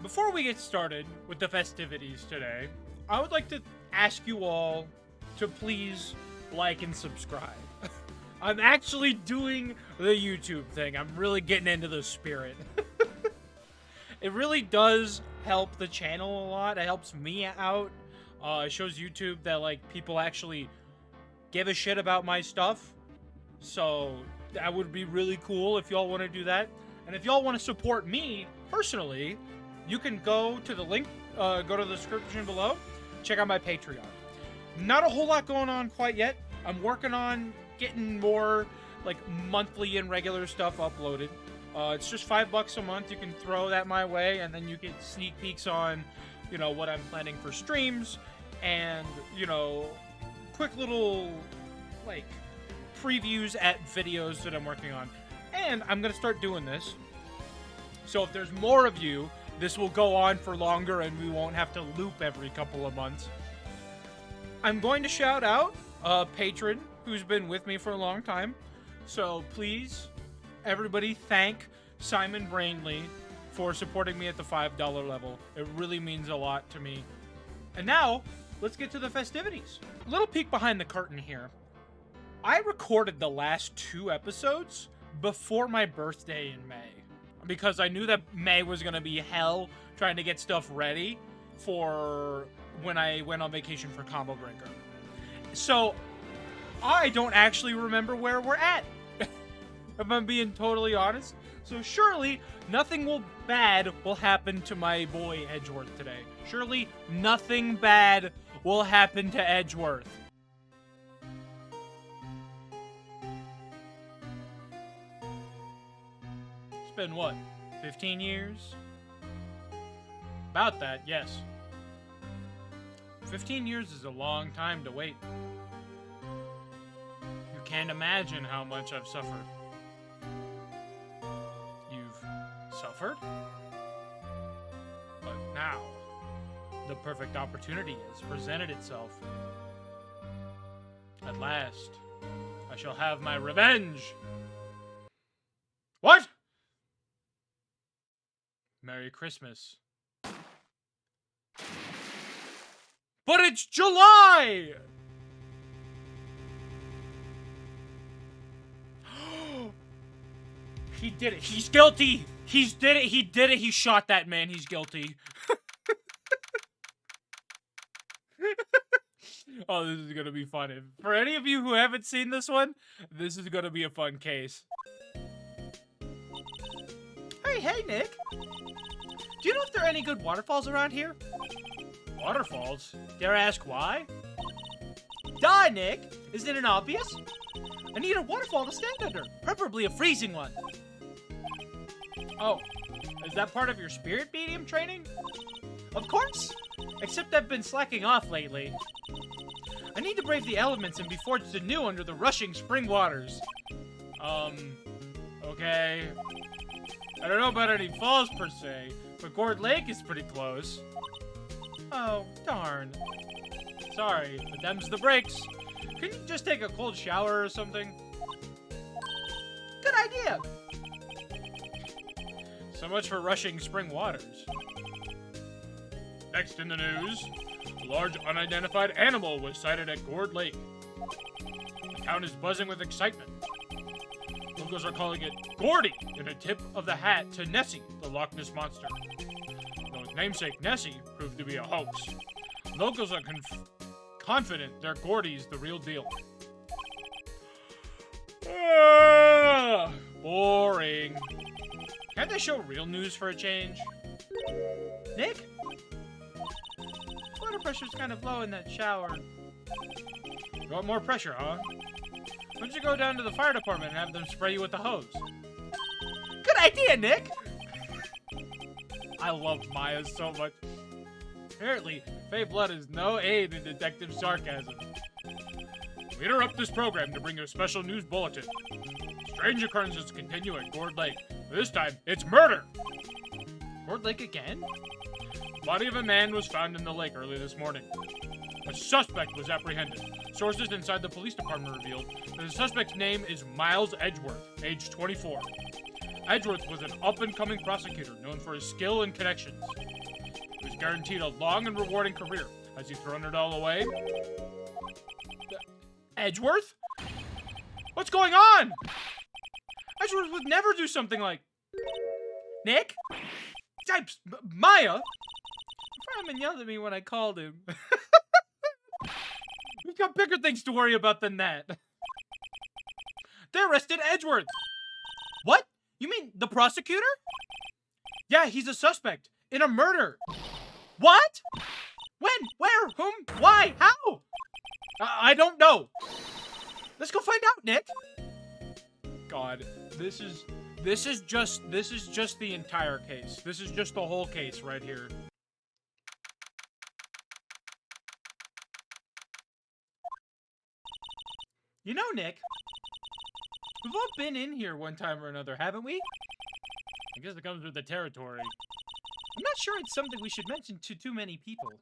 Before we get started with the festivities today, I would like to ask you all to please like and subscribe. I'm actually doing the YouTube thing. I'm really getting into the spirit. It really does help the channel a lot. It helps me out. It shows YouTube that, like, people actually give a shit about my stuff. So that would be really cool if y'all want to do that. And if y'all want to support me personally, you can go to the link, go to the description below, check out my Patreon. Not a whole lot going on quite yet. I'm working on getting more, like, monthly and regular stuff uploaded. It's just $5 a month. You can throw that my way, and then you get sneak peeks on, you know, what I'm planning for streams, and, you know, quick little, like, previews at videos that I'm working on. And I'm going to start doing this. So if there's more of you, this will go on for longer, and we won't have to loop every couple of months. I'm going to shout out a patron who's been with me for a long time. So please, everybody, thank Simon Brainley for supporting me at the $5 level. It really means a lot to me. And now, let's get to the festivities. A little peek behind the curtain here. I recorded the last 2 episodes before my birthday in May, because I knew that May was going to be hell trying to get stuff ready for when I went on vacation for Combo Breaker. So, I don't actually remember where we're at, if I'm being totally honest. So surely, nothing bad will happen to my boy Edgeworth today. Surely, nothing bad will happen to Edgeworth. It's been, what, 15 years? About that, yes. 15 years is a long time to wait. You can't imagine how much I've suffered. You've suffered? But now, the perfect opportunity has presented itself. At last, I shall have my revenge! What? Merry Christmas. But it's July! He did it. He's guilty. He did it. He did it. He shot that man. He's guilty. Oh, this is going to be fun. For any of you who haven't seen this one, this is going to be a fun case. Hey, Nick. Do you know if there are any good waterfalls around here? Waterfalls? Dare I ask why? Duh, Nick! Isn't it obvious? I need a waterfall to stand under, preferably a freezing one. Oh, is that part of your spirit medium training? Of course! Except I've been slacking off lately. I need to brave the elements and be forged anew under the rushing spring waters. Okay. I don't know about any falls per se, but Gourd Lake is pretty close. Oh, darn. Sorry, but them's the breaks. Couldn't you just take a cold shower or something? Good idea! So much for rushing spring waters. Next in the news, a large unidentified animal was sighted at Gourd Lake. The town is buzzing with excitement. Locals are calling it Gordy in a tip of the hat to Nessie, the Loch Ness Monster. Though its namesake Nessie proved to be a hoax, locals are confident their Gordy's the real deal. Boring. Can't they show real news for a change? Nick? Water pressure's kind of low in that shower. You want more pressure, huh? Why don't you go down to the fire department and have them spray you with the hose? Good idea, Nick! I love Maya so much. Apparently, Fey Blood is no aid in detective sarcasm. We interrupt this program to bring you a special news bulletin. Strange occurrences continue at Gourd Lake. This time, it's murder! Gourd Lake again? The body of a man was found in the lake early this morning. A suspect was apprehended. Sources inside the police department revealed that the suspect's name is Miles Edgeworth, age 24. Edgeworth was an up-and-coming prosecutor known for his skill and connections. He was guaranteed a long and rewarding career. Has he thrown it all away? Edgeworth? What's going on? Edgeworth would never do something like... Nick? Maya? Fireman yelled at me when I called him. We've got bigger things to worry about than that. They arrested Edgeworth. What? You mean the prosecutor? Yeah, he's a suspect in a murder. What? When? Where? Whom? Why? How? I don't know. Let's go find out, Nick. God, this is just the entire case. This is just the whole case right here. You know, Nick, we've all been in here one time or another, haven't we? I guess it comes with the territory. I'm not sure it's something we should mention to too many people.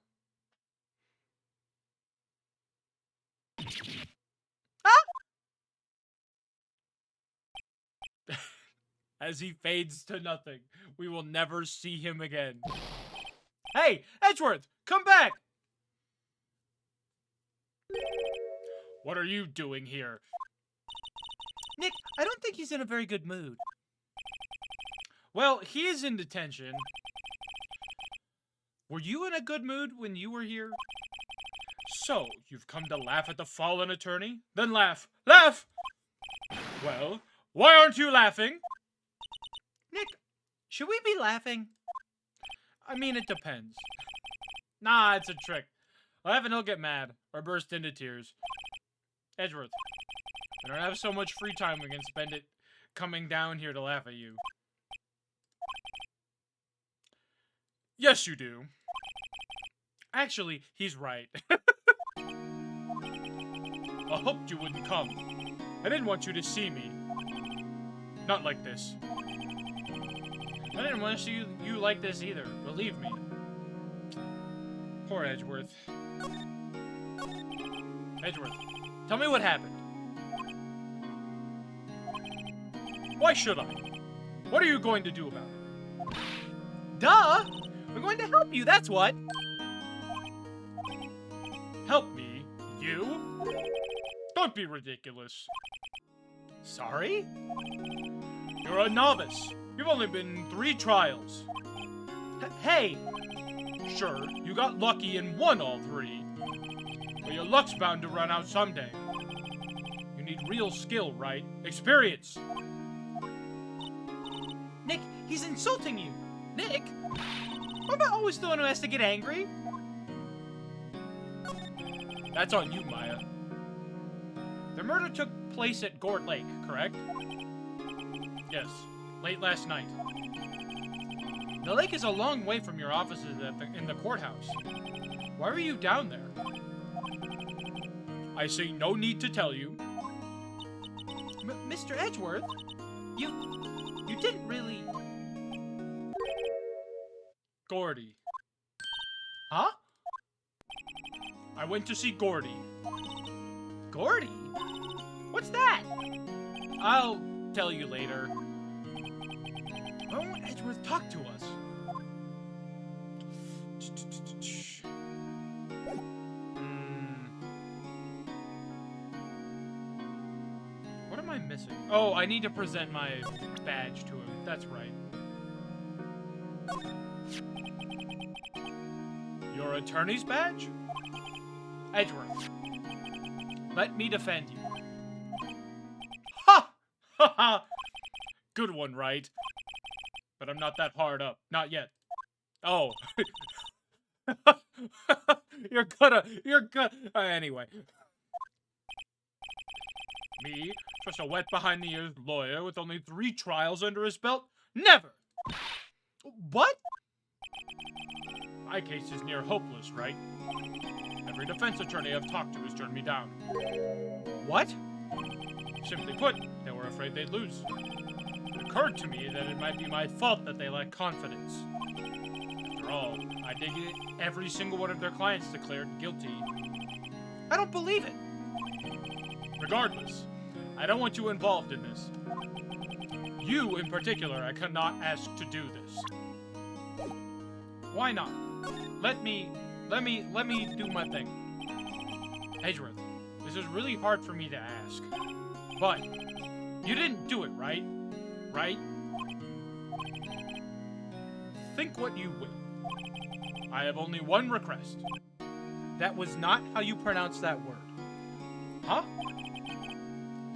As he fades to nothing, we will never see him again. Hey, Edgeworth, come back! What are you doing here? Nick, I don't think he's in a very good mood. Well, he is in detention. Were you in a good mood when you were here? So, you've come to laugh at the fallen attorney? Then laugh. Laugh! Well, why aren't you laughing? Nick, should we be laughing? I mean, it depends. Nah, it's a trick. Laugh and he'll get mad, or burst into tears. Edgeworth, I don't have so much free time we can spend it coming down here to laugh at you. Yes, you do. Actually, he's right. I hoped you wouldn't come. I didn't want you to see me. Not like this. I didn't want to see you like this either, believe me. Poor Edgeworth. Edgeworth, tell me what happened. Why should I? What are you going to do about it? Duh! We're going to help you, that's what! Help me? You? Don't be ridiculous. Sorry? You're a novice. You've only been in 3 trials. Hey! Sure, you got lucky and won all 3. But your luck's bound to run out someday. You need real skill, right? Experience! Nick, he's insulting you! Nick? What about always the one who has to get angry? That's on you, Maya. The murder took place at Gord Lake, correct? Yes, late last night. The lake is a long way from your offices in the courthouse. Why were you down there? I see no need to tell you. Mr. Edgeworth, you didn't really... Gordy. Huh? I went to see Gordy. Gordy? What's that? I'll tell you later. Why won't Edgeworth talk to us? What am I missing? Oh, I need to present my badge to him. That's right. Your attorney's badge? Edgeworth, let me defend you. Ha! Ha ha! Good one, right? But I'm not that hard up. Not yet. Oh. You're gonna... anyway. Me, just a wet behind-the-ears lawyer with only 3 trials under his belt? Never! What? My case is near hopeless, right? Every defense attorney I've talked to has turned me down. What? Simply put, they were afraid they'd lose. It occurred to me that it might be my fault that they lack confidence. After all, I dig it, every single one of their clients declared guilty. I don't believe it. Regardless, I don't want you involved in this. you in particular, I cannot ask to do this. Why not? Let me do my thing. Edgeworth, this is really hard for me to ask. But, you didn't do it, right? Right? Think what you will. I have only one request. That was not how you pronounce that word. Huh?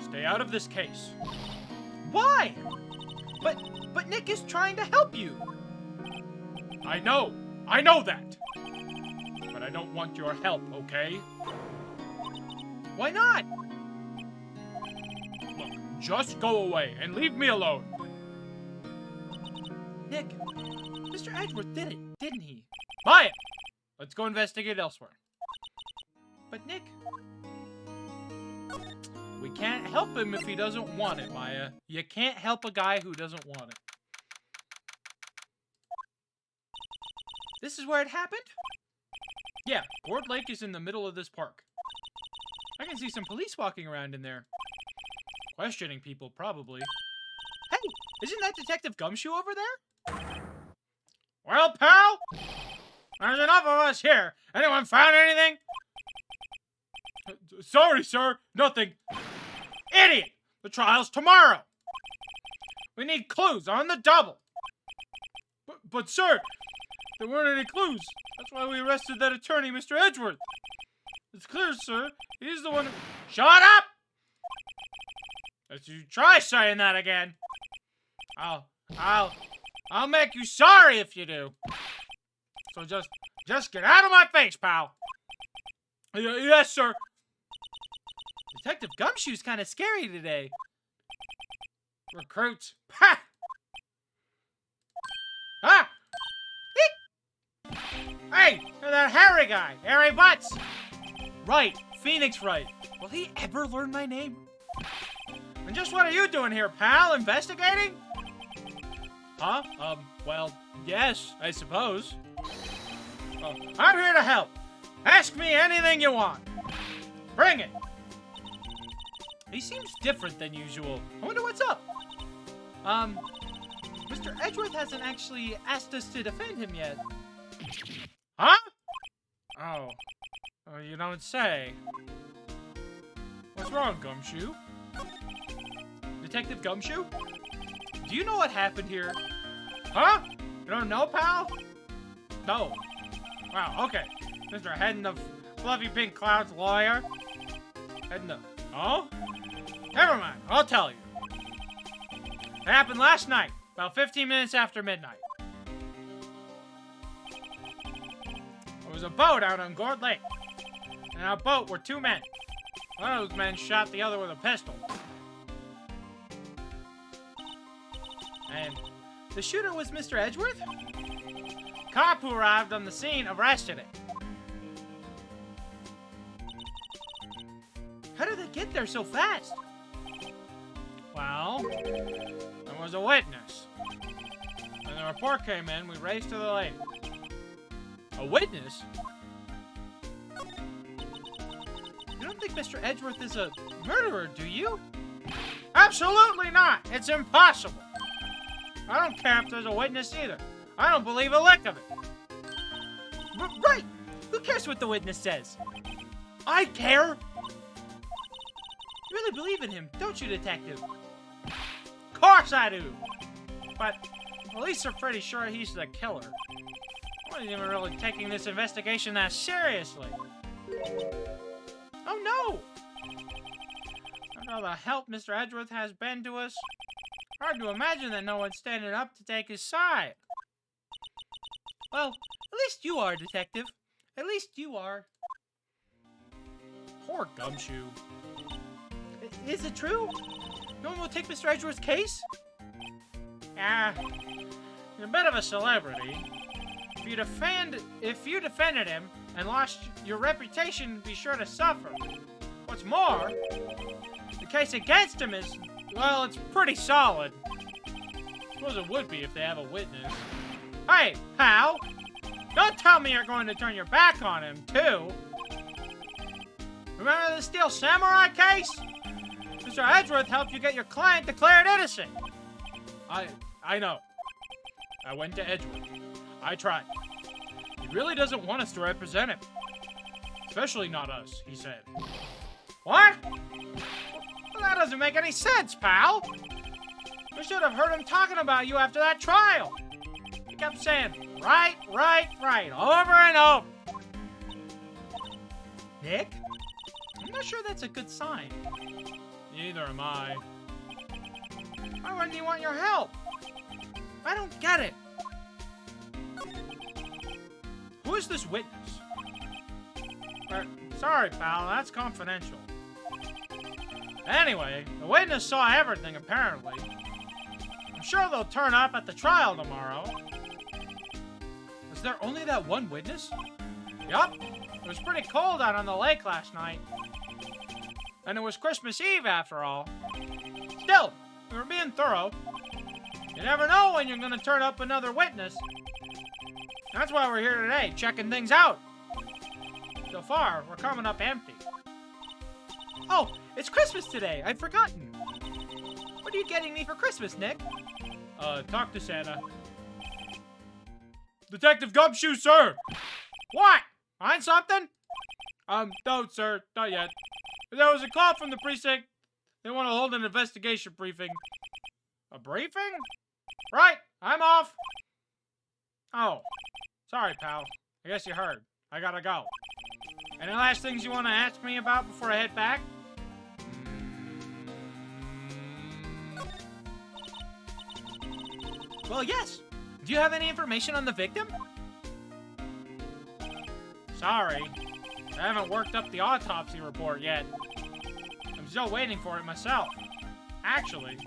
Stay out of this case. Why? But Nick is trying to help you. I know that. But I don't want your help, okay? Why not? Look, just go away and leave me alone. Nick, Mr. Edgeworth did it, didn't he? Buy it! Let's go investigate elsewhere. But Nick... We can't help him if he doesn't want it, Maya. You can't help a guy who doesn't want it. This is where it happened? Yeah, Gourd Lake is in the middle of this park. I can see some police walking around in there. Questioning people, probably. Hey, isn't that Detective Gumshoe over there? Well, pal, there's enough of us here. Anyone found anything? Sorry, sir. Nothing. Idiot! The trial's tomorrow. We need clues on the double. But sir, there weren't any clues. That's why we arrested that attorney, Mr. Edgeworth. It's clear, sir. He's the one who... Shut up! If you try saying that again, I'll make you sorry if you do. So just get out of my face, pal. Yes, sir. Detective Gumshoe's kind of scary today. Recruits. Ha! Ha! Hey, that hairy guy. Hairy Butts. Right, Phoenix Wright. Will he ever learn my name? And just what are you doing here, pal? Investigating? Huh? Well, yes, I suppose. Oh, I'm here to help. Ask me anything you want. Bring it. He seems different than usual. I wonder what's up. Mr. Edgeworth hasn't actually asked us to defend him yet. Huh? Oh, you don't say. What's wrong, Gumshoe? Detective Gumshoe? Do you know what happened here? Huh? You don't know, pal? No. Wow, okay. Mr. Head in the Fluffy Pink Cloud's lawyer. Head in the... Oh? Never mind, I'll tell you. It happened last night, about 15 minutes after midnight. There was a boat out on Gourd Lake. In our boat were two men. One of those men shot the other with a pistol. And the shooter was Mr. Edgeworth? Cop who arrived on the scene arrested him. How did they get there so fast? Well, there was a witness. When the report came in, we raced to the lake. A witness? You don't think Mr. Edgeworth is a murderer, do you? Absolutely not! It's impossible! I don't care if there's a witness either. I don't believe a lick of it. Right! Who cares what the witness says? I care! You really believe in him, don't you, Detective? Of course I do! But police are pretty sure he's the killer. I wasn't even really taking this investigation that seriously. Oh no! After all the help Mr. Edgeworth has been to us, hard to imagine that no one's standing up to take his side. Well, at least you are, Detective. At least you are. Poor Gumshoe. Is it true? No one will take Mr. Edgeworth's case? Yeah, he's a bit of a celebrity. If you defended him and lost your reputation, be sure to suffer. What's more, the case against him is, well, it's pretty solid. I suppose it would be if they have a witness. Hey, pal! Don't tell me you're going to turn your back on him, too! Remember the Steel Samurai case? Mr. Edgeworth helped you get your client declared innocent. I know. I went to Edgewood. I tried. He really doesn't want us to represent him. Especially not us, he said. What? Well, that doesn't make any sense, pal. We should have heard him talking about you after that trial. He kept saying, right, over and over. Nick? I'm not sure that's a good sign. Neither am I. Why wouldn't he want your help? I don't get it. Who is this witness? Sorry, pal, that's confidential. Anyway, the witness saw everything, apparently. I'm sure they'll turn up at the trial tomorrow. Was there only that one witness? Yup. It was pretty cold out on the lake last night. And it was Christmas Eve, after all. Still, we were being thorough. You never know when you're gonna turn up another witness. That's why we're here today, checking things out. So far, we're coming up empty. Oh, it's Christmas today. I'd forgotten. What are you getting me for Christmas, Nick? Talk to Santa. Detective Gumshoe, sir! What? Find something? No, sir. Not yet. There was a call from the precinct. They want to hold an investigation briefing. A briefing? Right. I'm off. Oh. Sorry, pal. I guess you heard. I gotta go. Any last things you want to ask me about before I head back? Well, yes. Do you have any information on the victim? Sorry. I haven't worked up the autopsy report yet. I'm still waiting for it myself. Actually,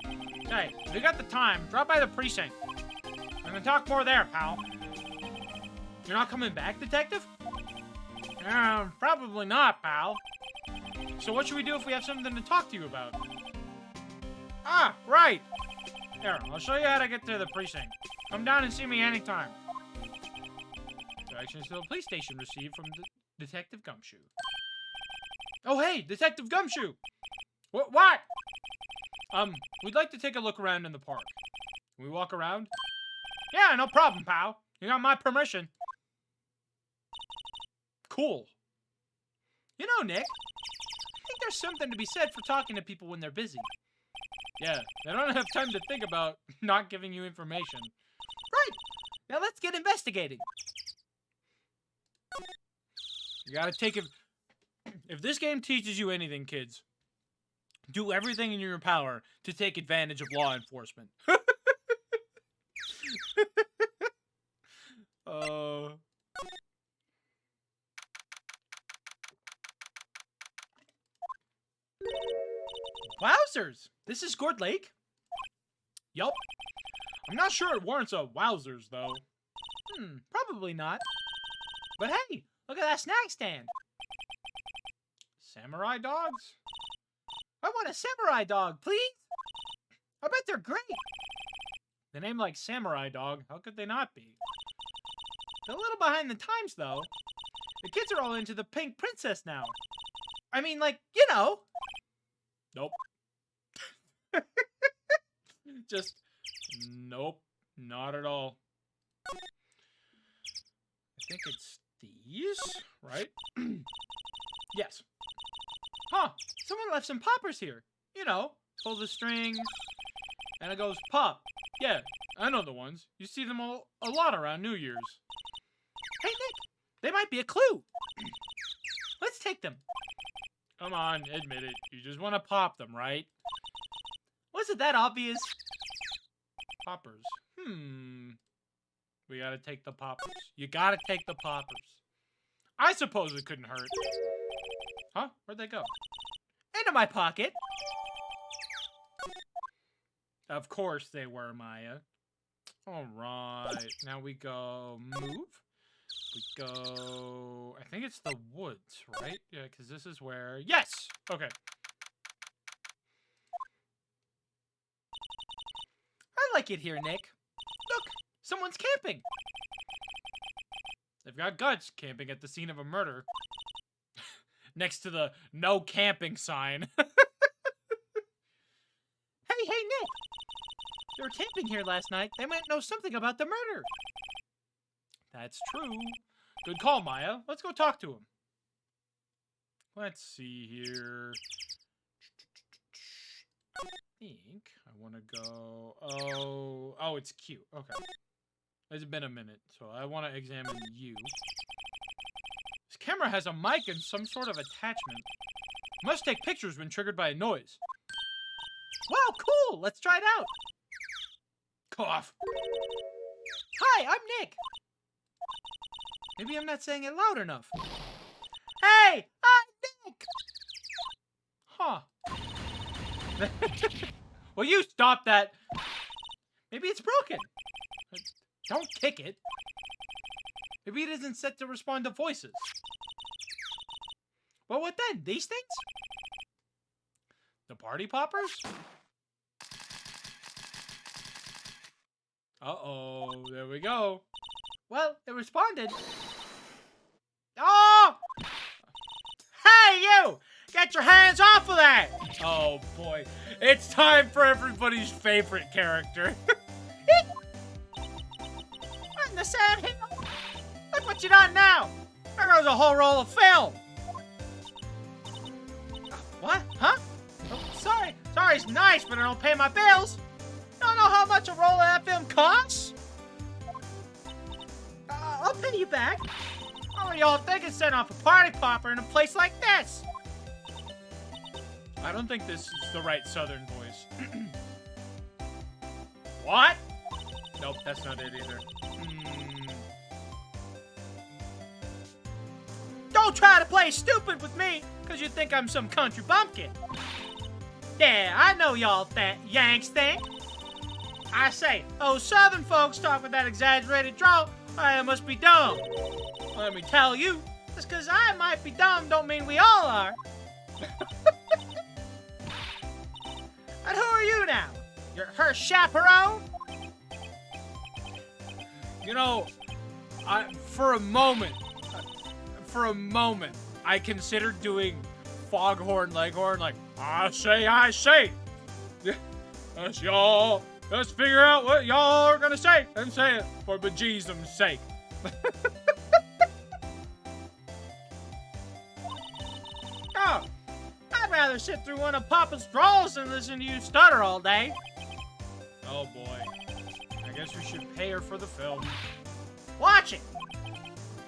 hey, if you got the time, drop by the precinct. We can talk more there, pal. You're not coming back, Detective? Probably not, pal. So what should we do if we have something to talk to you about? Ah, right. Here, I'll show you how to get to the precinct. Come down and see me anytime. Directions to the police station received from Detective Gumshoe. Oh, hey, Detective Gumshoe! What? We'd like to take a look around in the park. Can we walk around? Yeah, no problem, pal. You got my permission. Cool. You know, Nick, I think there's something to be said for talking to people when they're busy. Yeah, they don't have time to think about not giving you information. Right. Now let's get investigating. You gotta take it. If this game teaches you anything, kids, do everything in your power to take advantage of law enforcement. Wowzers! This is Gourd Lake? Yup. I'm not sure it warrants a wowzers, though. Probably not. But hey, look at that snack stand. Samurai dogs? I want a samurai dog, please. I bet they're great. The name like Samurai Dog, how could they not be? They're a little behind the times, though. The kids are all into the pink princess now. I mean, like, you know. Nope. Just, nope, not at all. I think it's these, right? Yes. Huh, someone left some poppers here. You know, pull the strings, and it goes pop. Yeah, I know the ones. You see them a lot around New Year's. Hey, Nick, they might be a clue. Let's take them. Come on, admit it. You just want to pop them, right? Was it that obvious? Poppers. We gotta take the poppers. You gotta take the poppers. I suppose it couldn't hurt. Huh? Where'd they go? Into my pocket. Of course they were, Maya. Alright. Now we go move. We go... I think it's the woods, right? Yeah, because this is where... Yes! Okay. I like it here, Nick. Look! Someone's camping! They've got guts camping at the scene of a murder. Next to the no camping sign. Hey, Nick! There are camping here last night, they might know something about the murder. That's true. Good call, Maya. Let's go talk to him. Let's see here. I think I want to go... Oh, it's cute. Okay. It's been a minute, so I want to examine you. This camera has a mic and some sort of attachment. Must take pictures when triggered by a noise. Wow, cool! Let's try it out. Cough. Hi, I'm Nick. Maybe I'm not saying it loud enough. Hey, I'm Nick! Huh. Well, you stop that. Maybe it's broken. Don't kick it. Maybe it isn't set to respond to voices. Well, what then? These things? The party poppers? Uh-oh, there we go. Well, it responded. Oh! Hey, you! Get your hands off of that! Oh, boy. It's time for everybody's favorite character. I'm the Sam Hill. Look what you done now. There goes a whole roll of film. What? Huh? Oh, sorry's nice, but I don't pay my bills. Don't know how much a roll of that film costs? I'll pay you back. What were y'all thinking setting off a party popper in a place like this? I don't think this is the right southern voice. What? Nope, that's not it either. Don't try to play stupid with me, because you think I'm some country bumpkin. Yeah, I know y'all Yanks think. I say, oh, southern folks talk with that exaggerated drawl, I must be dumb. Let me tell you, just because I might be dumb don't mean we all are. And who are you now? You're her chaperone? You know, for a moment, I considered doing Foghorn Leghorn, like, I say. Let's y'all, let's figure out what y'all are gonna say and say it for bejesus's sake. Oh, I'd rather sit through one of Papa's drawls than listen to you stutter all day. Oh boy, I guess we should pay her for the film. Watch it.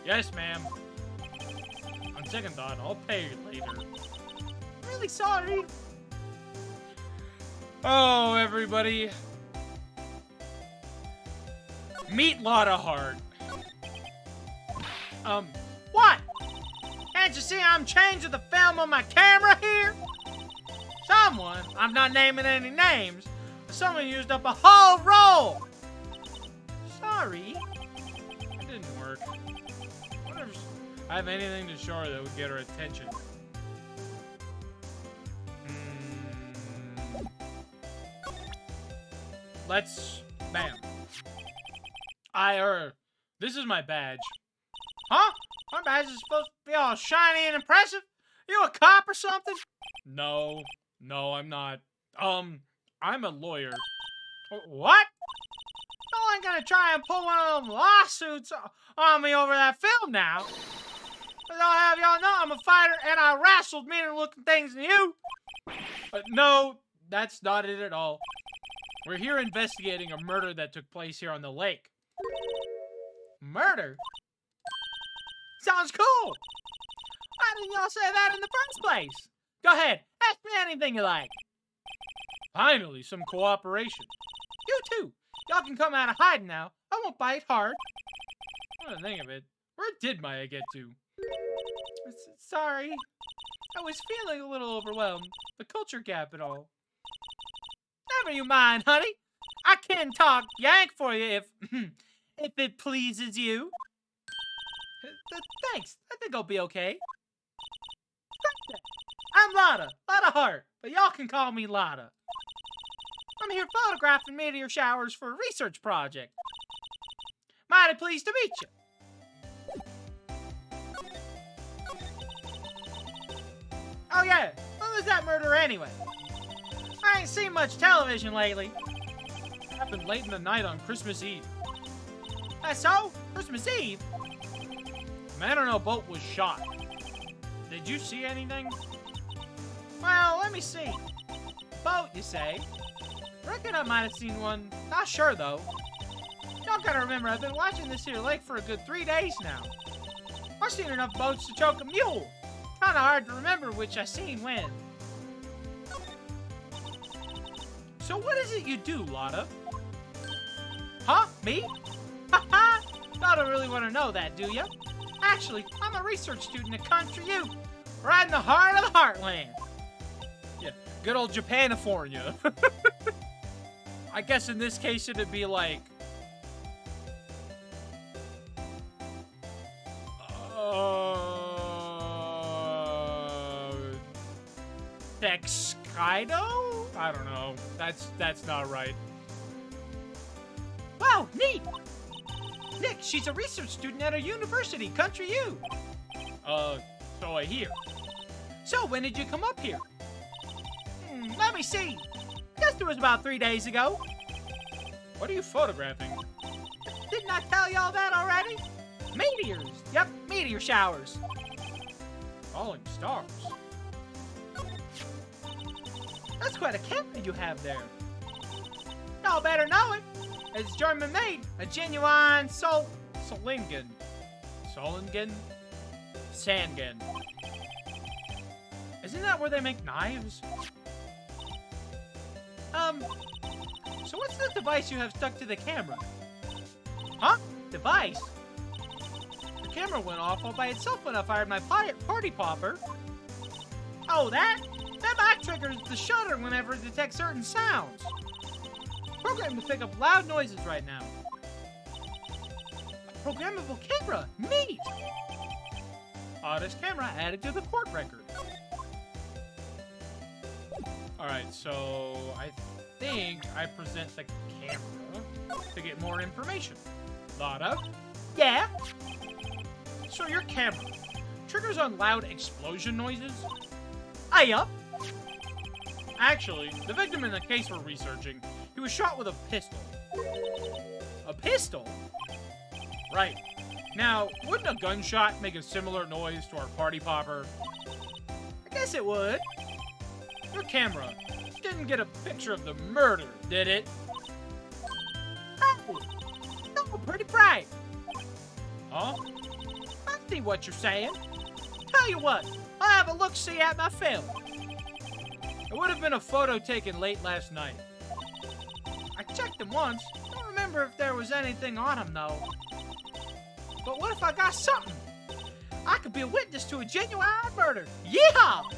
Yes, ma'am. On second thought, I'll pay you later. Really sorry. Oh, everybody. Meet Lotta Hart. What? Can't you see I'm changing the film on my camera here? Someone, I'm not naming any names, but someone used up a whole roll. Sorry. It didn't work. I wonder if I have anything to show her that would get her attention. Let's... Bam. This is my badge. Huh? My badge is supposed to be all shiny and impressive? You a cop or something? No, I'm not. I'm a lawyer. What? No one gonna try and pull one of them lawsuits on me over that film now. But I'll have y'all know I'm a fighter and I wrestled meaner looking things than you. No, that's not it at all. We're here investigating a murder that took place here on the lake. Murder? Sounds cool. Why didn't y'all say that in the first place? Go ahead, ask me anything you like. Finally, some cooperation. You too. Y'all can come out of hiding now. I won't bite hard. What to think of it? Where did Maya get to? Sorry. I was feeling a little overwhelmed. The culture gap and all. Never you mind, honey. I can talk Yank for you if it pleases you. Thanks. I think I'll be okay. I'm Lotta Hart, but y'all can call me Lotta. I'm here photographing meteor showers for a research project. Mighty pleased to meet you. Oh yeah, when was that murder anyway? I ain't seen much television lately. happened late in the night on Christmas Eve. That's so? Christmas Eve? A man on a boat was shot. Did you see anything? Well, let me see. Boat, you say? Reckon I might have seen one. Not sure, though. Y'all gotta remember, I've been watching this here lake for a good 3 days now. I've seen enough boats to choke a mule. Kinda hard to remember which I seen when. So what is it you do, Lotta? Huh? Me? Haha! Y'all don't really want to know that, do ya? Actually, I'm a research student at Country U, right in the heart of the heartland. Yeah, good old Japanifornia. I guess in this case it'd be like... Texkaido? I don't know. That's not right. Wow, neat! Nick, she's a research student at a university, Country U. So I hear. So, when did you come up here? Let me see. Guess it was about 3 days ago. What are you photographing? Didn't I tell y'all that already? Meteors. Yep, meteor showers. Falling stars. That's quite a camera you have there. Y'all better know it. It's German made. A genuine Solingen. Solingen? Sangen. Isn't that where they make knives? So what's the device you have stuck to the camera? Huh? Device? The camera went off all by itself when I fired my party popper. Oh, that? That back triggers the shutter whenever it detects certain sounds. Programmed to pick up loud noises right now. A programmable camera. Neat! Oddest camera added to the court record. Alright, so I think I present the camera to get more information. Lotta? Yeah? So your camera triggers on loud explosion noises? Yup. Actually, the victim in the case we're researching, he was shot with a pistol. A pistol? Right. Now, wouldn't a gunshot make a similar noise to our party popper? I guess it would. Your camera didn't get a picture of the murder, did it? Oh, no, pretty bright. Huh? I see what you're saying. Tell you what, I'll have a look-see at my film. It would have been a photo taken late last night. I checked them once. Don't remember if there was anything on them, though. But what if I got something? I could be a witness to a genuine murder. Yeehaw!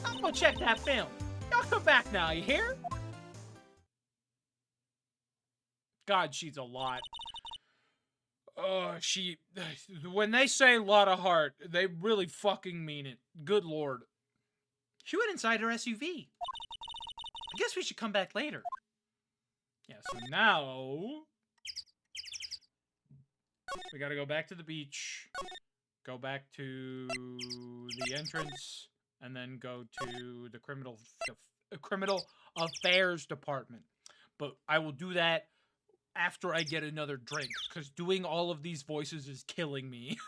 I'm gonna check that film. Y'all come back now, you hear? God, she's a lot. When they say lot of heart, they really fucking mean it. Good lord. She went inside her SUV. I guess we should come back later. Yeah, so now... we gotta go back to the beach, go back to the entrance, and then go to the criminal affairs department. But I will do that after I get another drink, because doing all of these voices is killing me.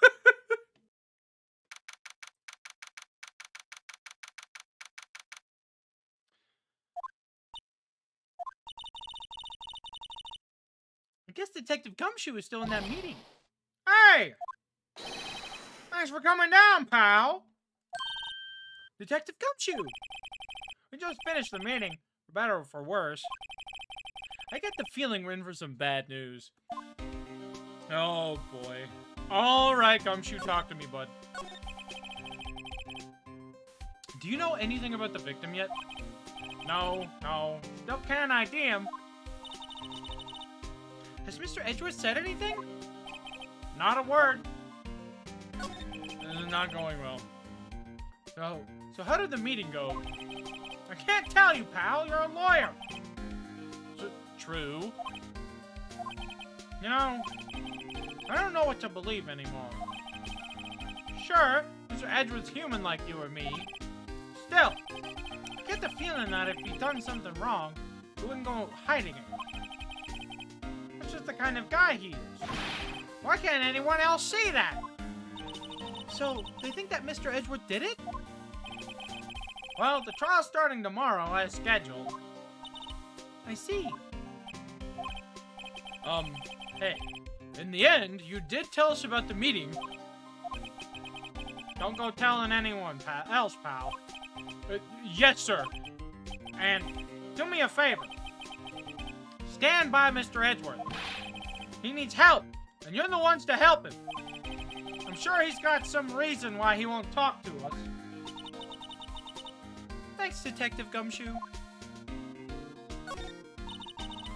I guess Detective Gumshoe is still in that meeting. Hey! Thanks for coming down, pal! Detective Gumshoe! We just finished the meeting, for better or for worse. I get the feeling we're in for some bad news. Oh, boy. Alright, Gumshoe, talk to me, bud. Do you know anything about the victim yet? No. Don't can't ID him. Has Mr. Edgeworth said anything? Not a word. This is not going well. So how did the meeting go? I can't tell you, pal. You're a lawyer. True. You know, I don't know what to believe anymore. Sure, Mr. Edgeworth's human like you or me. Still, I get the feeling that if he'd done something wrong, he wouldn't go hiding it. just the kind of guy he is. Why can't anyone else see that? So, they think that Mr. Edgeworth did it? Well, the trial's starting tomorrow as scheduled. I see. Hey, in the end, you did tell us about the meeting. Don't go telling anyone else, pal. Yes, sir. And do me a favor. Stand by Mr. Edgeworth. He needs help, and you're the ones to help him. I'm sure he's got some reason why he won't talk to us. Thanks, Detective Gumshoe.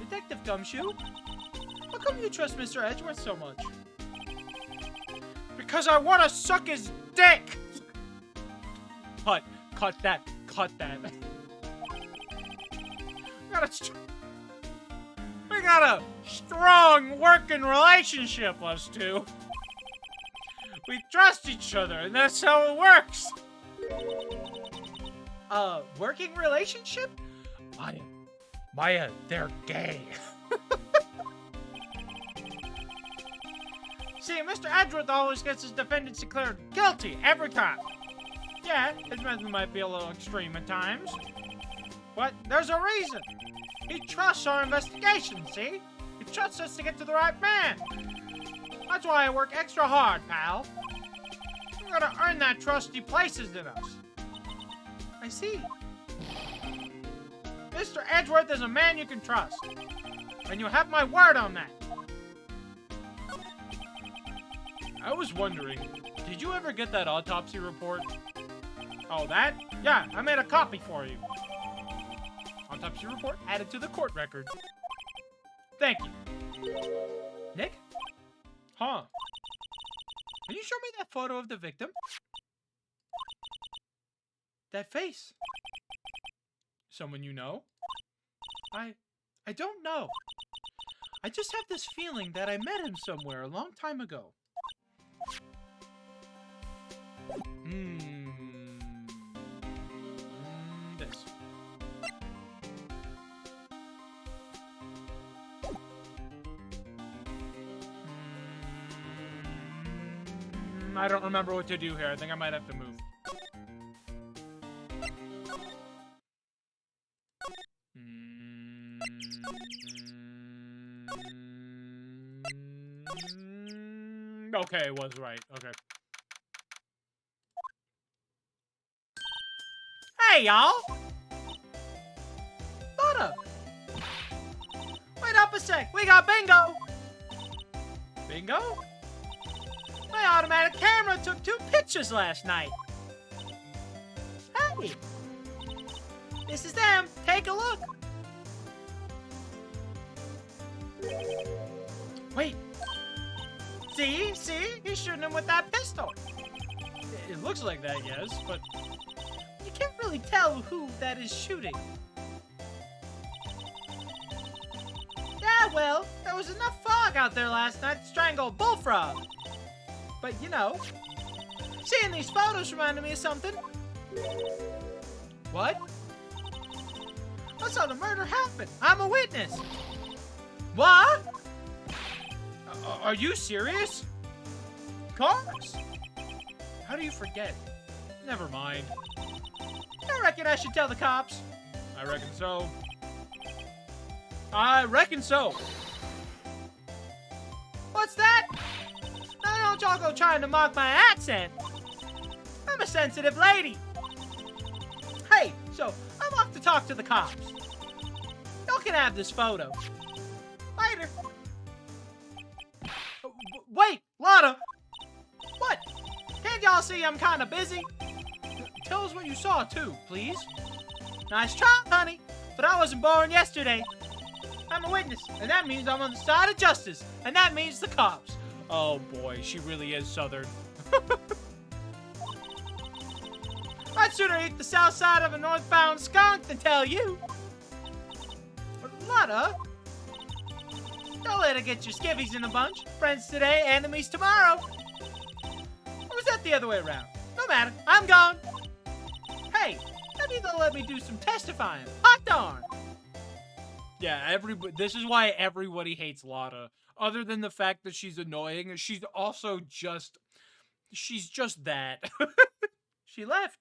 Detective Gumshoe? How come you trust Mr. Edgeworth so much? Because I want to suck his dick! Cut that. We got a strong working relationship, us two. We trust each other, and that's how it works. Working relationship? Maya, they're gay. See, Mr. Edgeworth always gets his defendants declared guilty every time. Yeah, his method might be a little extreme at times. But there's a reason. He trusts our investigation, see? He trusts us to get to the right man. That's why I work extra hard, pal. We're gonna earn that trust he places in us. I see. Mr. Edgeworth is a man you can trust. And you have my word on that. I was wondering, did you ever get that autopsy report? Oh, that? Yeah, I made a copy for you. Autopsy report added to the court record. Thank you. Nick? Huh? Can you show me that photo of the victim? That face. Someone you know? I don't know. I just have this feeling that I met him somewhere a long time ago. This. I don't remember what to do here. I think I might have to move. Okay, it was right. Okay. Hey, y'all! Lotta! Wait up a sec, we got bingo! Bingo? My automatic camera took 2 pictures last night. Hey! This is them, take a look! Wait. See? He's shooting him with that pistol. It looks like that, yes, but you can't really tell who that is shooting. Yeah, well, there was enough fog out there last night to strangle a bullfrog. But, you know, seeing these photos reminded me of something. What? I saw the murder happen. I'm a witness. What? Are you serious? Of course. How do you forget? Never mind. I reckon I should tell the cops. I reckon so. I reckon so. What's that? Now don't y'all go trying to mock my accent. I'm a sensitive lady. Hey, so I'm off to talk to the cops. Y'all can have this photo. Later. Wait, Lotta. What? Can't y'all see I'm kind of busy? Tell us what you saw, too, please. Nice try, honey, but I wasn't born yesterday. I'm a witness, and that means I'm on the side of justice, and that means the cops. Oh boy, she really is Southern. I'd sooner eat the south side of a northbound skunk than tell you. But Lotta, don't let her get your skivvies in a bunch. Friends today, enemies tomorrow. Or was that the other way around? No matter, I'm gone. Hey, maybe they'll let me do some testifying. Hot darn. Yeah, this is why everybody hates Lotta. Other than the fact that she's annoying, she's also just... She's just that. She left.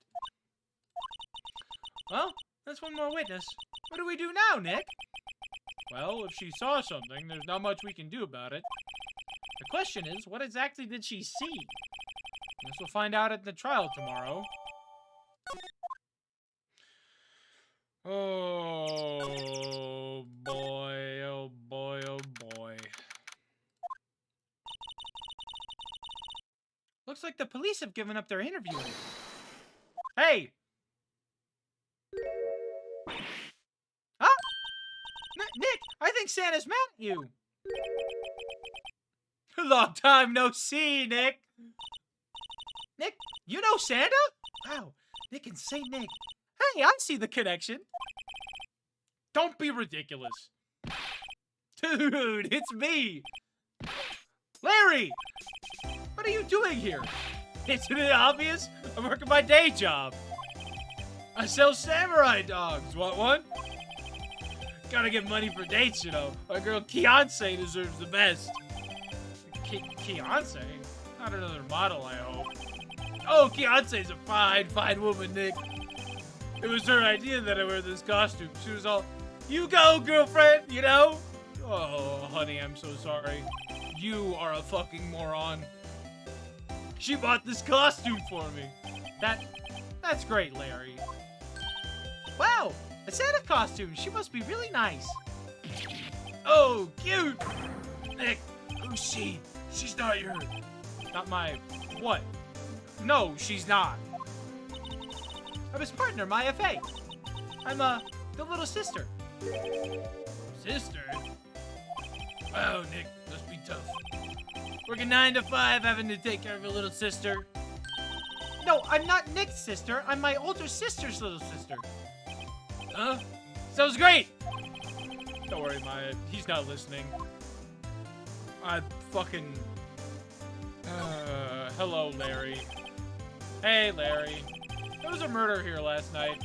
Well, that's one more witness. What do we do now, Nick? Well, if she saw something, there's not much we can do about it. The question is, what exactly did she see? Guess we'll find out at the trial tomorrow. Oh boy, oh boy, oh boy. Looks like the police have given up their interview. Hey! Huh? Nick, I think Santa's mad at you. Long time no see, Nick. Nick, you know Santa? Wow, Nick and Saint Nick. Hey, I see the connection. Don't be ridiculous. Dude, it's me. Larry! What are you doing here? Isn't it obvious? I'm working my day job. I sell samurai dogs. Want one? Gotta get money for dates, you know. My girl Beyonce deserves the best. Beyonce? Not another model, I hope. Oh, Beyonce's a fine, fine woman, Nick. It was her idea that I wear this costume. She was all, you go, girlfriend, you know? Oh, honey, I'm so sorry. You are a fucking moron. She bought this costume for me. That's great, Larry. Wow, a Santa costume. She must be really nice. Oh, cute. Nick, who's she? She's not your... Not my... What? No, she's not. I'm his partner, my FA. I'm, the little sister. Sister? Wow, Nick, must be tough. Working 9 to 5, having to take care of a little sister. No, I'm not Nick's sister. I'm my older sister's little sister. Huh? Sounds great. Don't worry, Maya. He's not listening. I fucking... hello, Larry. Hey, Larry. There was a murder here last night.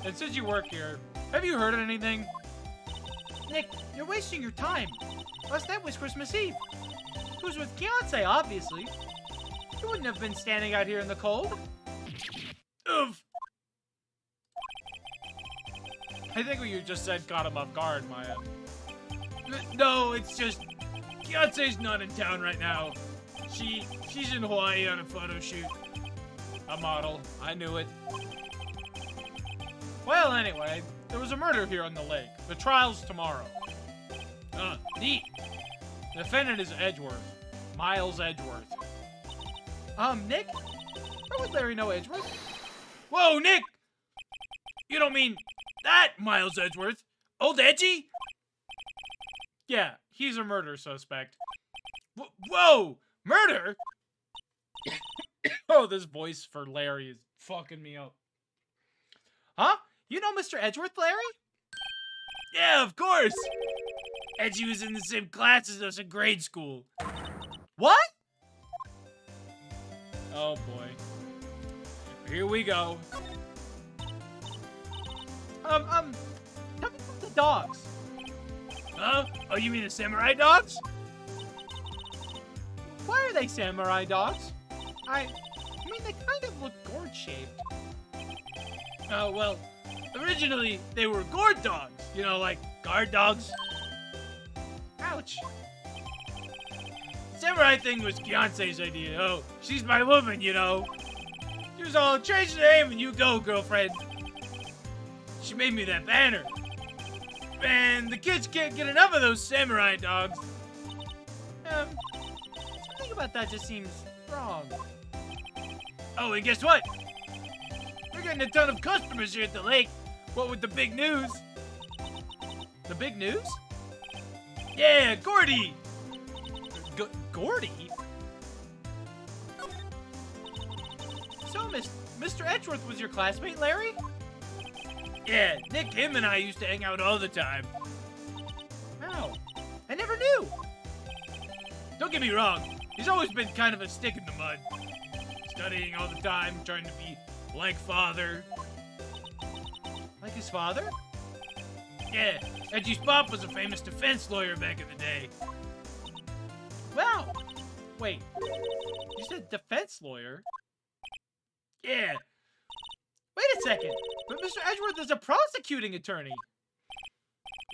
And since you work here, have you heard of anything? Nick, you're wasting your time. Last night was Christmas Eve. Who's with Beyonce, obviously. You wouldn't have been standing out here in the cold. Oof. I think what you just said caught him off guard, Maya. No, it's just... Beyonce's not in town right now. She's in Hawaii on a photo shoot. A model. I knew it. Well, anyway, there was a murder here on the lake. The trial's tomorrow. Neat. The defendant is Edgeworth. Miles Edgeworth. Nick? How would Larry know Edgeworth? Whoa, Nick! You don't mean that Miles Edgeworth? Old Edgy? Yeah, he's a murder suspect. Whoa! Murder? Oh, this voice for Larry is fucking me up. Huh? You know Mr. Edgeworth, Larry? Yeah, of course! Edgy was in the same class as us in grade school. What? Oh boy. Here we go. Tell me about the dogs. Huh? Oh, you mean the samurai dogs? Why are they samurai dogs? I mean, they kind of look gourd-shaped. Oh, well, originally they were gourd dogs. You know, like guard dogs. Ouch. Samurai thing was Beyonce's idea. Oh, she's my woman, you know. She was all, change the name and you go, girlfriend. She made me that banner. Man, the kids can't get enough of those samurai dogs. Something about that just seems wrong. Oh, and guess what? We're getting a ton of customers here at the lake. What with the big news? The big news? Yeah, Gordy! Gordy? So, Mr. Edgeworth was your classmate, Larry? Yeah, Nick, him and I used to hang out all the time. Wow. I never knew. Don't get me wrong, he's always been kind of a stick in the mud. Studying all the time, trying to be like father. Like his father? Yeah, Edgy's pop was a famous defense lawyer back in the day. Wow. Wait, you said defense lawyer? Yeah. Wait a second, but Mr. Edgeworth is a prosecuting attorney.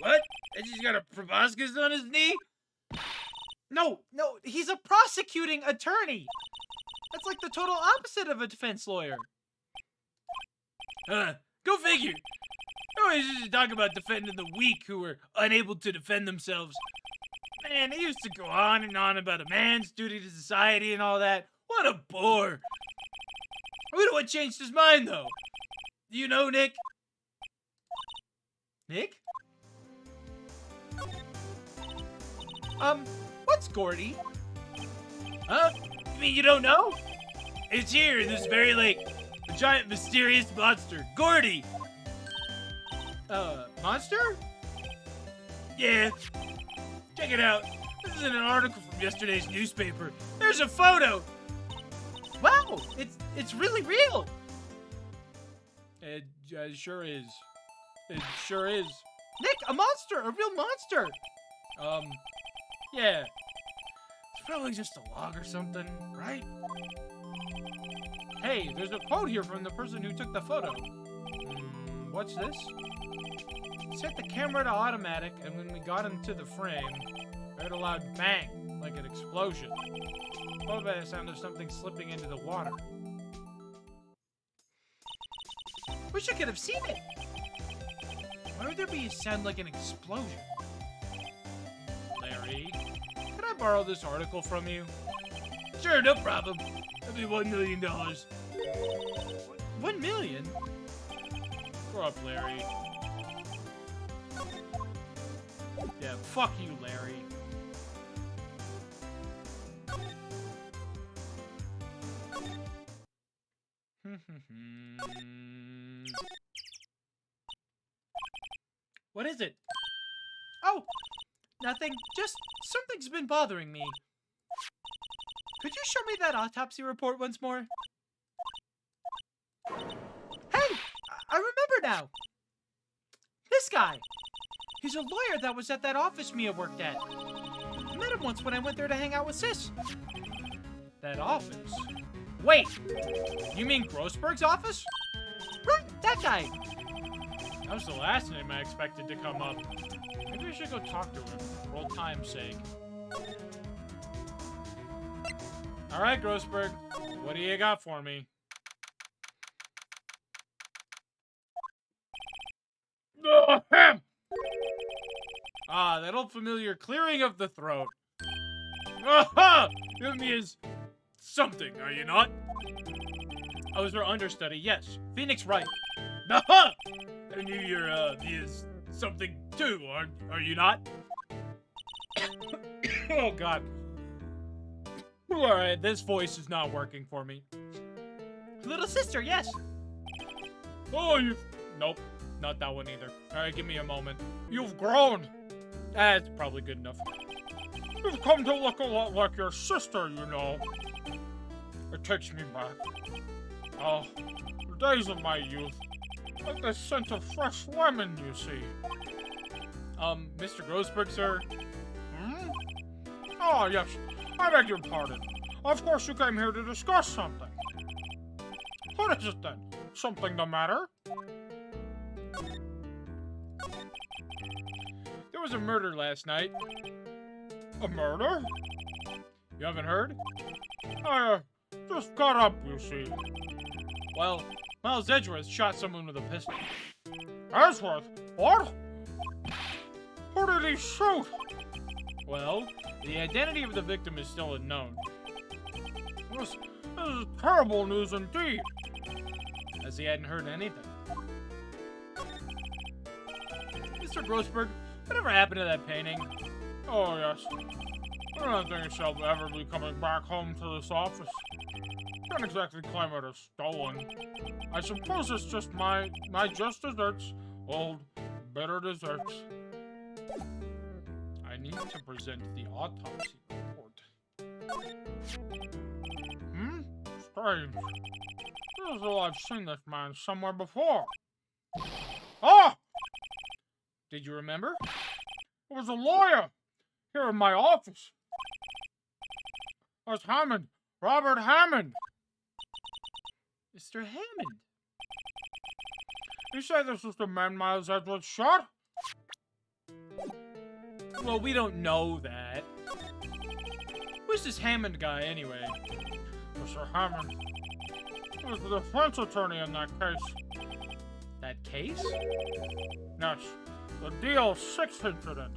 What? Edgy's got a proboscis on his knee? No, he's a prosecuting attorney. That's like the total opposite of a defense lawyer. Go figure. Always used to talk about defending the weak who were unable to defend themselves. Man, he used to go on and on about a man's duty to society and all that. What a bore. I wonder what changed his mind, though. Do you know, Nick? Nick? What's Gordy? Huh? You mean you don't know? It's here in this very lake. The giant mysterious monster, Gordy. Monster? Yeah. Check it out. This is in an article from yesterday's newspaper. There's a photo. Wow, it's really real. It sure is. It sure is. Nick, a monster, a real monster. Yeah. It's probably just a log or something, right? Hey, there's a quote here from the person who took the photo. What's this? Set the camera to automatic, and when we got into the frame, I heard a loud bang, like an explosion, followed by the sound of something slipping into the water. Wish I could have seen it. Why would there be a sound like an explosion? Larry, can I borrow this article from you? Sure, no problem. That'd be $1 million. 1 million? Grow up, Larry. Yeah, fuck you, Larry. What is it? Oh, nothing. Just something's been bothering me. Could you show me that autopsy report once more? Hey, I remember now. This guy. He's a lawyer that was at that office Mia worked at. I met him once when I went there to hang out with Sis. That office? Wait, you mean Grossberg's office? Right, that guy. That was the last name I expected to come up. Maybe I should go talk to him, for old time's sake. Alright, Grossberg. What do you got for me? Ah, that old familiar clearing of the throat. Aha! You means something, are you not? I was her understudy, yes. Phoenix Wright. Aha! I knew you're, is something too, are you not? Oh, God. Alright, this voice is not working for me. Little sister, yes. Oh, Nope, not that one either. Alright, give me a moment. You've grown. That's probably good enough. You've come to look a lot like your sister, you know. It takes me back. Oh, the days of my youth. Like the scent of fresh lemon, you see. Mr. Grossberg, sir? Hmm? Oh, yes. I beg your pardon. Of course you came here to discuss something. What is it then? Something the matter? There was a murder last night. A murder? You haven't heard? I, just got up, you see. Well, Miles Edgeworth shot someone with a pistol. Edgeworth? What? Who did he shoot? Well, the identity of the victim is still unknown. This is terrible news indeed. As he hadn't heard anything. Mr. Grossberg, whatever happened to that painting? Oh, yes. I don't think she'll ever be coming back home to this office. Can't exactly claim it as stolen. I suppose it's just my just desserts. Old, bitter desserts. I need to present the autopsy report. Strange. Feels as though I've seen this man somewhere before. Ah! Did you remember? It was a lawyer here in my office. It was Hammond. Robert Hammond. Mr. Hammond? You say this was the man Miles Edwards shot? Well, we don't know that. Who's this Hammond guy, anyway? Mr. Hammond. He was the defense attorney in that case. That case? Yes. The DL6 incident.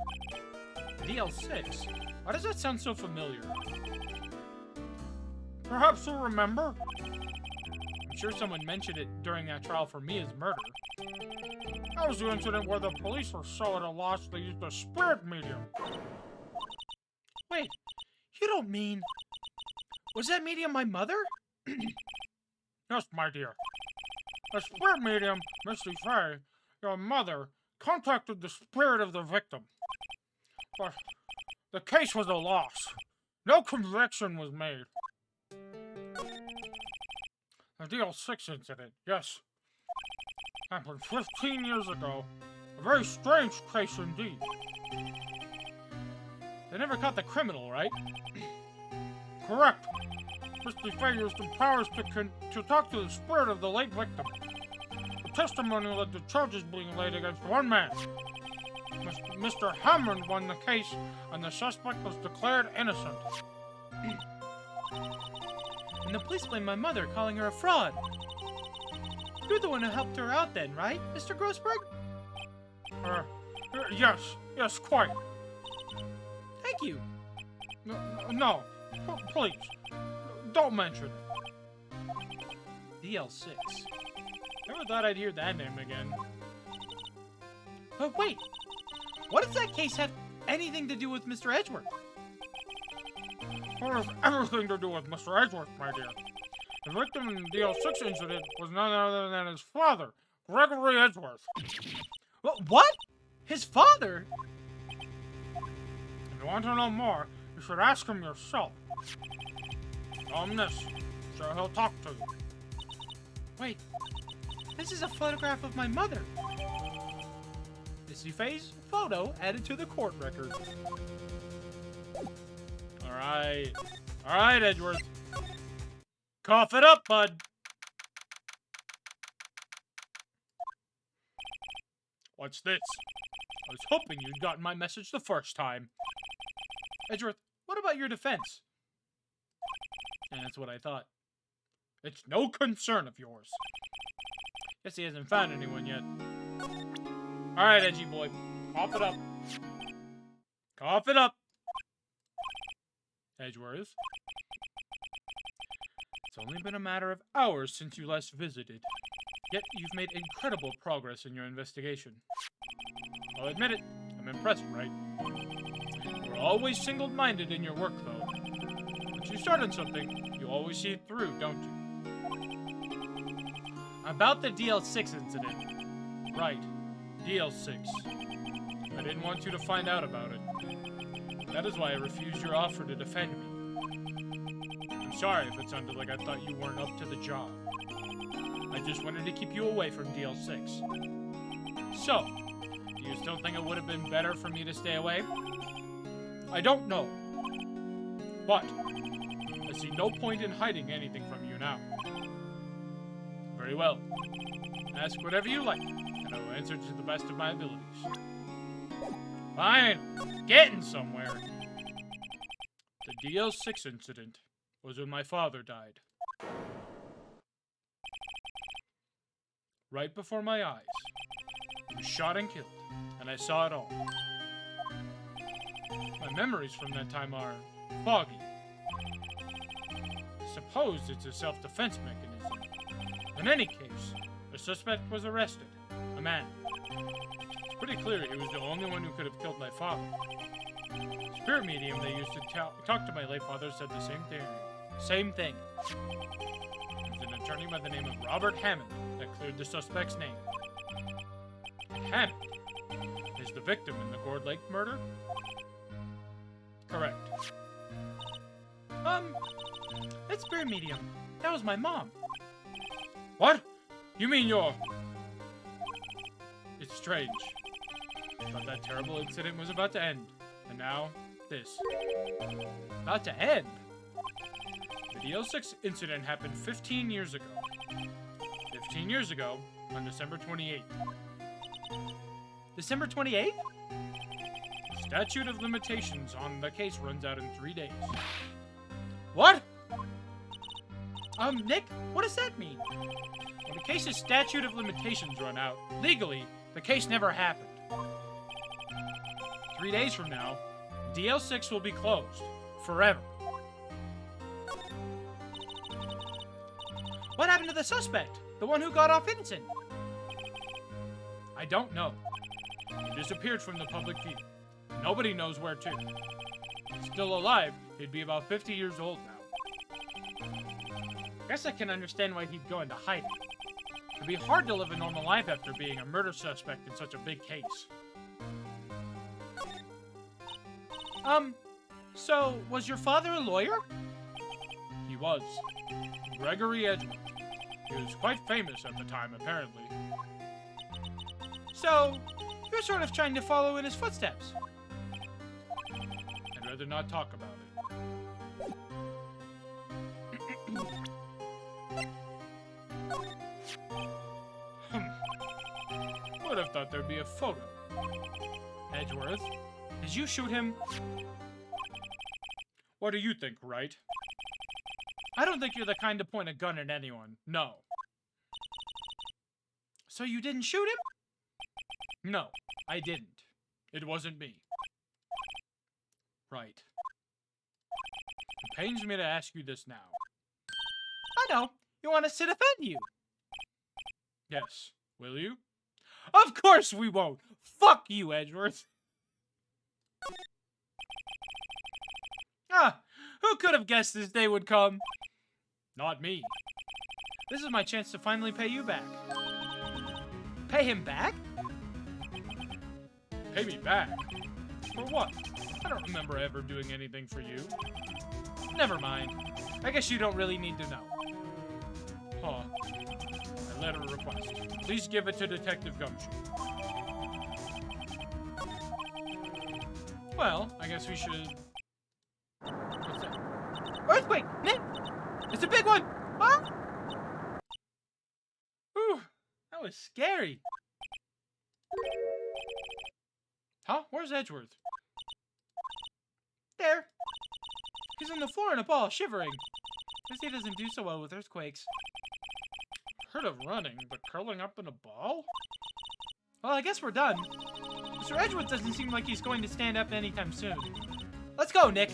DL6? Why does that sound so familiar? Perhaps you remember? I'm sure someone mentioned it during that trial for Mia's murder. That was the incident where the police were so at a loss they used a spirit medium. Wait, you don't mean... Was that medium my mother? Yes, my dear. The spirit medium, Misty Fey, your mother, contacted the spirit of the victim. But the case was a loss. No conviction was made. The DL6 incident, yes. Happened 15 years ago. A very strange case indeed. They never caught the criminal, right? Correct. Misty Fey used her powers to talk to the spirit of the late victim. The testimony led to charges being laid against one man. Mr. Hammond won the case, and the suspect was declared innocent. And the police blamed my mother, calling her a fraud. You're the one who helped her out then, right, Mr. Grossberg? Yes, quite. Thank you. No, please, don't mention it. DL6. Never thought I'd hear that name again. But wait, what does that case have anything to do with Mr. Edgeworth? It has everything to do with Mr. Edgeworth, my dear. The victim in the DL6 incident was none other than his father, Gregory Edgeworth. What? His father? If you want to know more, you should ask him yourself. Tell him this, so he'll talk to you. Wait, this is a photograph of my mother. Misty Fey's photo added to the court record. Alright, Edgeworth. Cough it up, bud. What's this? I was hoping you'd gotten my message the first time. Edgeworth, what about your defense? And that's what I thought. It's no concern of yours. Guess he hasn't found anyone yet. Alright, edgy boy. Cough it up. Cough it up. Edgeworth. It's only been a matter of hours since you last visited. Yet you've made incredible progress in your investigation. I'll admit it, I'm impressed, right? You're always single-minded in your work, though. Once you start on something, you always see it through, don't you? About the DL6 incident. Right, DL6. I didn't want you to find out about it. That is why I refused your offer to defend me. I'm sorry if it sounded like I thought you weren't up to the job. I just wanted to keep you away from DL6. So, do you still think it would have been better for me to stay away? I don't know. But, I see no point in hiding anything from you now. Very well. Ask whatever you like, and I will answer to the best of my abilities. Fine, getting somewhere. The DL6 incident was when my father died. Right before my eyes. He was shot and killed, and I saw it all. My memories from that time are foggy. Suppose it's a self-defense mechanism. In any case, the suspect was arrested. A man. It's pretty clear he was the only one who could have killed my father. The spirit medium they used to talk to my late father said the same thing. Same thing. It was an attorney by the name of Robert Hammond that cleared the suspect's name. Hammond is the victim in the Gourd Lake murder? Correct. That spirit medium. That was my mom. What? You mean you're... It's strange. Thought that terrible incident was about to end. And now, this. About to end? The DL6 incident happened 15 years ago. 15 years ago, on December 28th. December 28th? Statute of limitations on the case runs out in 3 days. What? Nick, what does that mean? When a case's statute of limitations run out, legally, the case never happened. 3 days from now, DL6 will be closed. Forever. What happened to the suspect? The one who got off innocent? I don't know. He disappeared from the public view. Nobody knows where to. Still alive, he'd be about 50 years old now. Guess I can understand why he'd go into hiding. It'd be hard to live a normal life after being a murder suspect in such a big case. So, was your father a lawyer? He was. Gregory Edgeworth. He was quite famous at the time, apparently. So, you're sort of trying to follow in his footsteps. I'd rather not talk about it. Would have thought there'd be a photo. Edgeworth, did you shoot him? What do you think, right? I don't think you're the kind to point a gun at anyone. No. So you didn't shoot him? No, I didn't. It wasn't me. Right. It pains me to ask you this now. I know. You want us to defend you. Yes. Will you? Of course we won't. Fuck you, Edgeworth. Who could have guessed this day would come? Not me. This is my chance to finally pay you back. Pay him back? Pay me back? For what? I don't remember ever doing anything for you. Never mind. I guess you don't really need to know. Huh. A letter request. Please give it to Detective Gumshoe. Well, I guess we should... What's that? Earthquake! Nick! It's a big one! Huh? Whew, that was scary. Huh? Where's Edgeworth? There. He's on the floor in a ball, shivering. Guess he doesn't do so well with earthquakes. Heard of running, but curling up in a ball? Well, I guess we're done. Mr. Edgeworth doesn't seem like he's going to stand up anytime soon. Let's go, Nick.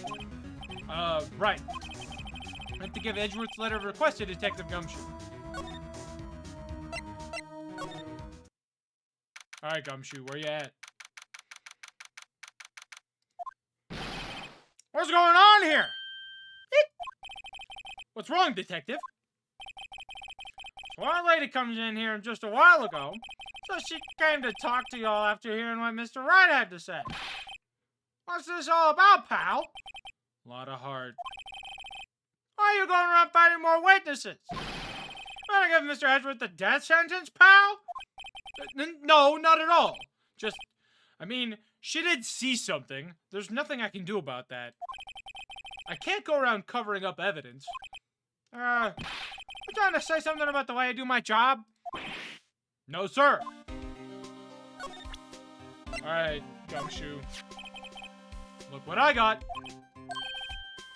Right. I have to give Edgeworth's letter of request to Detective Gumshoe. Alright, Gumshoe, where you at? What's going on here? What's wrong, Detective? Well, a lady comes in here just a while ago, so she came to talk to y'all after hearing what Mr. Wright had to say. What's this all about, pal? Lot of heart. Why are you going around finding more witnesses? Wanna give Mr. Edgeworth the death sentence, pal? No, not at all. Just, I mean, she did see something. There's nothing I can do about that. I can't go around covering up evidence. You trying to say something about the way I do my job? No, sir. Alright, Gumshoe. Look what I got.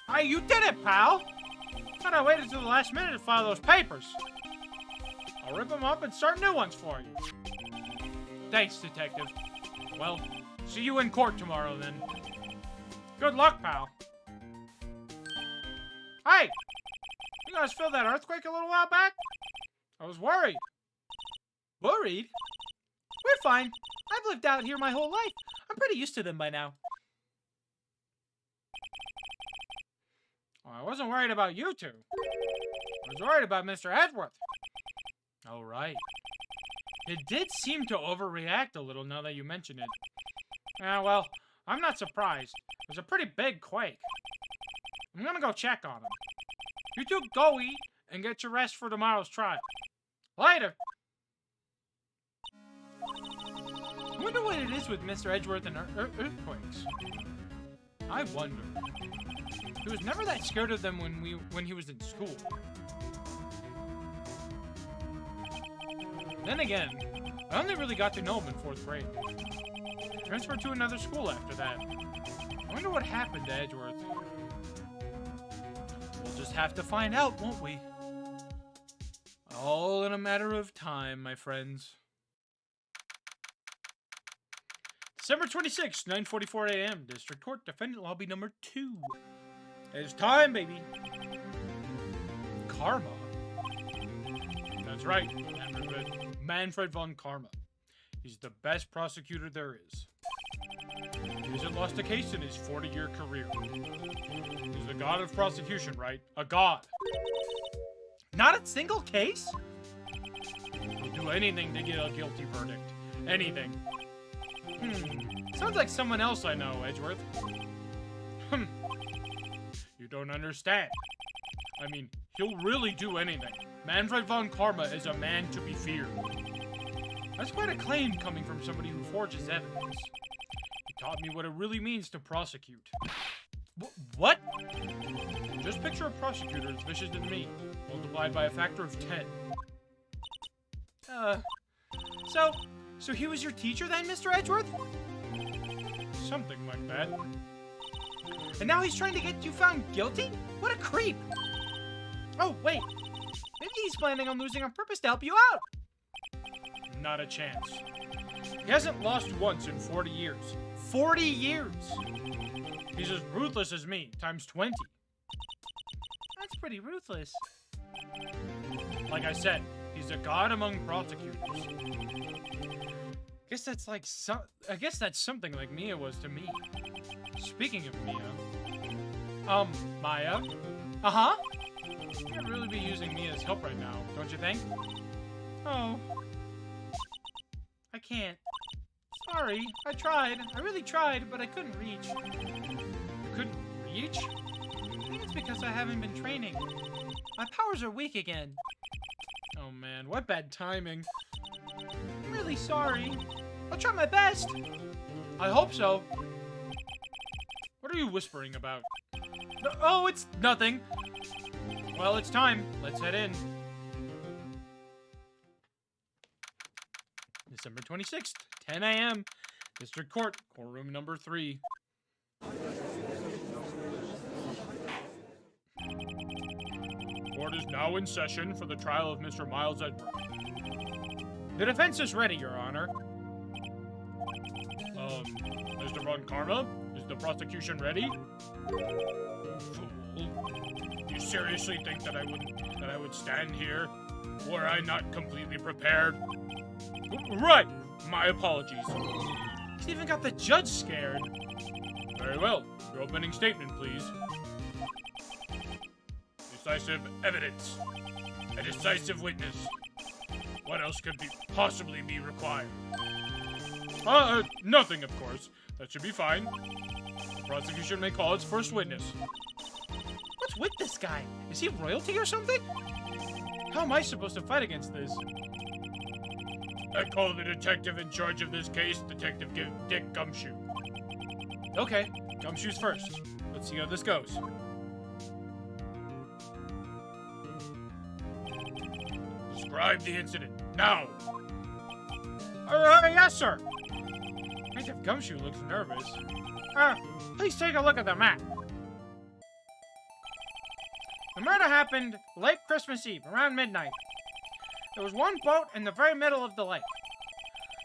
Hey, you did it, pal! Thought I waited till the last minute to file those papers. I'll rip them up and start new ones for you. Thanks, Detective. Well, see you in court tomorrow, then. Good luck, pal. Hey! You guys feel that earthquake a little while back? I was worried. Worried? We're fine. I've lived out here my whole life. I'm pretty used to them by now. Well, I wasn't worried about you two. I was worried about Mr. Edgeworth. Oh, right. It did seem to overreact a little now that you mention it. Well, I'm not surprised. It was a pretty big quake. I'm gonna go check on him. You two go eat and get your rest for tomorrow's trial. Later! I wonder what it is with Mr. Edgeworth and earthquakes. I wonder. He was never that scared of them when he was in school. Then again, I only really got to know him in 4th grade. Transferred to another school after that. I wonder what happened to Edgeworth. We'll just have to find out, won't we? All in a matter of time, my friends. December 26th, 9:44 a.m. District Court, Defendant Lobby number 2. It's time, baby. Karma. That's right. Manfred von Karma. He's the best prosecutor there is. He hasn't lost a case in his 40-year career. He's the god of prosecution, right? A god. Not a single case? He'll do anything to get a guilty verdict. Anything. Sounds like someone else I know, Edgeworth. You don't understand. I mean, he'll really do anything. Manfred von Karma is a man to be feared. That's quite a claim coming from somebody who forges evidence. He taught me what it really means to prosecute. What? Just picture a prosecutor as vicious as me, multiplied by a factor of 10. So he was your teacher then, Mr. Edgeworth? Something like that. And now he's trying to get you found guilty? What a creep! Oh, wait. Maybe he's planning on losing on purpose to help you out. Not a chance. He hasn't lost once in 40 years. 40 years! He's as ruthless as me, times 20. That's pretty ruthless. Like I said, he's a god among prosecutors. I guess that's something like Mia was to me. Speaking of Mia... Maya? Uh-huh? You could really be using Mia's help right now, don't you think? Oh. I can't. Sorry, I tried. I really tried, but I couldn't reach. You couldn't reach? I think it's because I haven't been training. My powers are weak again. Oh man, what bad timing. I'm really sorry. I'll try my best. I hope so. What are you whispering about? Oh, it's nothing. Well, it's time. Let's head in. December 26th, 10 a.m. District Court, courtroom number 3. Court is now in session for the trial of Mr. Miles Edward. The defense is ready, Your Honor. Mr. von Karma, is the prosecution ready? Fool. You seriously think that I would stand here? Were I not completely prepared? Right! My apologies. He's even got the judge scared. Very well. Your opening statement, please. Decisive evidence. A decisive witness. What else could possibly be required? Nothing, of course. That should be fine. The prosecution may call its first witness. What's with this guy? Is he royalty or something? How am I supposed to fight against this? I call the detective in charge of this case, Detective Dick Gumshoe. Okay, Gumshoe's first. Let's see how this goes. Describe the incident, now! Yes, sir! Detective Gumshoe looks nervous. Please take a look at the map. The murder happened late Christmas Eve, around midnight. There was one boat in the very middle of the lake.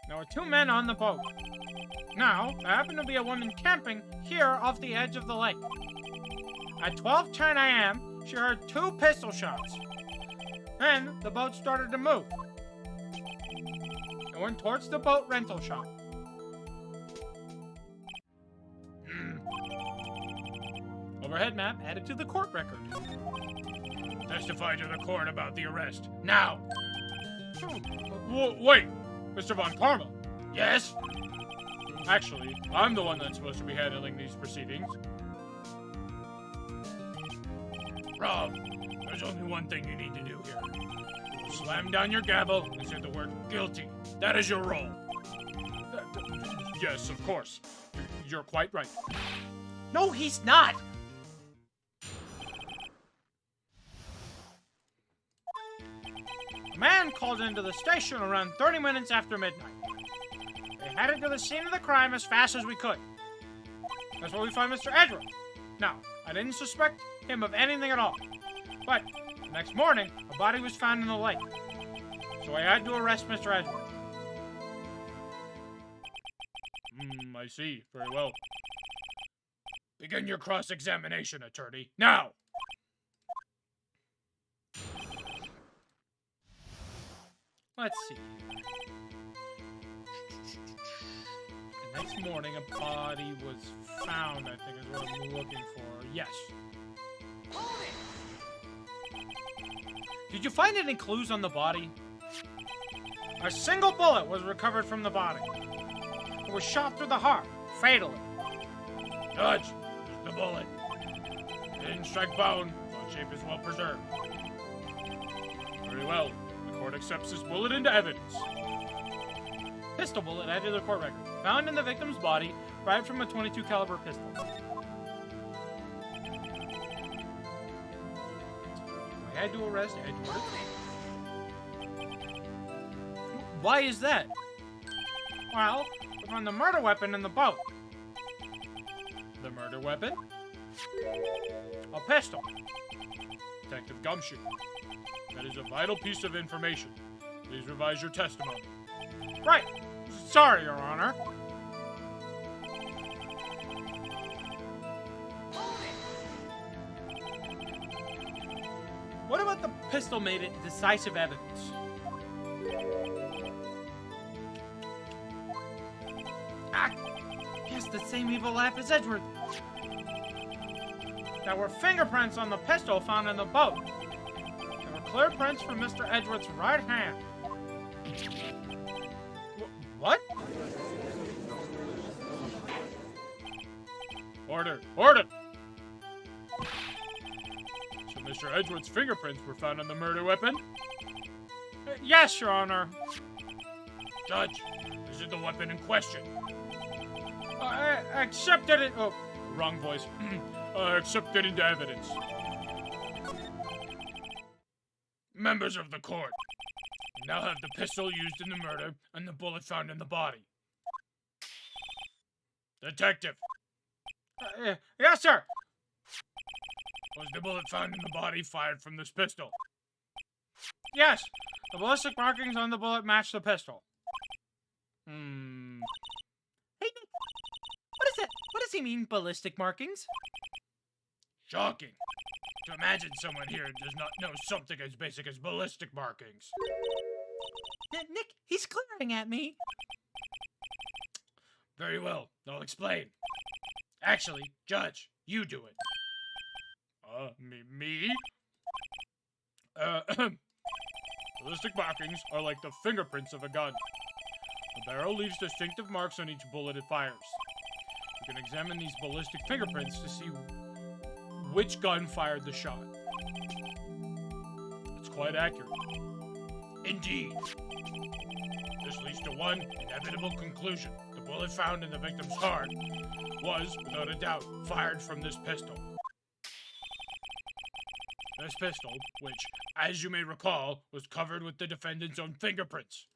There were 2 men on the boat. Now, there happened to be a woman camping here off the edge of the lake. At 12:10 a.m., she heard 2 pistol shots. Then, the boat started to move. It went towards the boat rental shop. Overhead map added to the court record. Testify to the court about the arrest. Now! Wait! Mr. von Karma. Yes? Actually, I'm the one that's supposed to be handling these proceedings. Rob, there's only one thing you need to do here. Slam down your gavel and say the word guilty. That is your role. Yes, of course. You're quite right. No, he's not! A man called into the station around 30 minutes after midnight. They headed to the scene of the crime as fast as we could. That's where we found Mr. Edward. Now, I didn't suspect him of anything at all. But, the next morning, a body was found in the lake. So I had to arrest Mr. Edward. I see. Very well. Begin your cross-examination, attorney. Now! Let's see. The next morning, a body was found, I think is what I'm looking for. Yes. Did you find any clues on the body? A single bullet was recovered from the body. It was shot through the heart, fatally. Judge, there's the bullet. It didn't strike bone, so the shape is well preserved. Very well. The court accepts this bullet into evidence. Pistol bullet added to the court record. Found in the victim's body, fired from a .22 caliber pistol. I had to arrest Edward. Why is that? Well, we found the murder weapon in the boat. The murder weapon? A pistol. Detective Gumshoe. That is a vital piece of information. Please revise your testimony. Right. Sorry, Your Honor. What about the pistol made it decisive evidence? Ah! He has the same evil laugh as Edward. There were fingerprints on the pistol found in the boat. There were clear prints from Mr. Edward's right hand. What? Order! Order! So Mr. Edward's fingerprints were found on the murder weapon? Yes, Your Honor. Judge, this is the weapon in question. I accepted it. Oh, Wrong voice. Accepted into evidence. Members of the court, you now have the pistol used in the murder and the bullet found in the body. Detective, yes, sir. was the bullet found in the body fired from this pistol? Yes, the ballistic markings on the bullet match the pistol. Hey, Nick, what is that? What does he mean, ballistic markings? Shocking. To imagine someone here does not know something as basic as ballistic markings. Nick, he's glaring at me. Very well, I'll explain. Actually, Judge, you do it. Me? Ballistic markings are like the fingerprints of a gun. The barrel leaves distinctive marks on each bullet it fires. You can examine these ballistic fingerprints to see which gun fired the shot. It's quite accurate. Indeed. This leads to one inevitable conclusion. The bullet found in the victim's heart was, without a doubt, fired from this pistol. This pistol, which, as you may recall, was covered with the defendant's own fingerprints.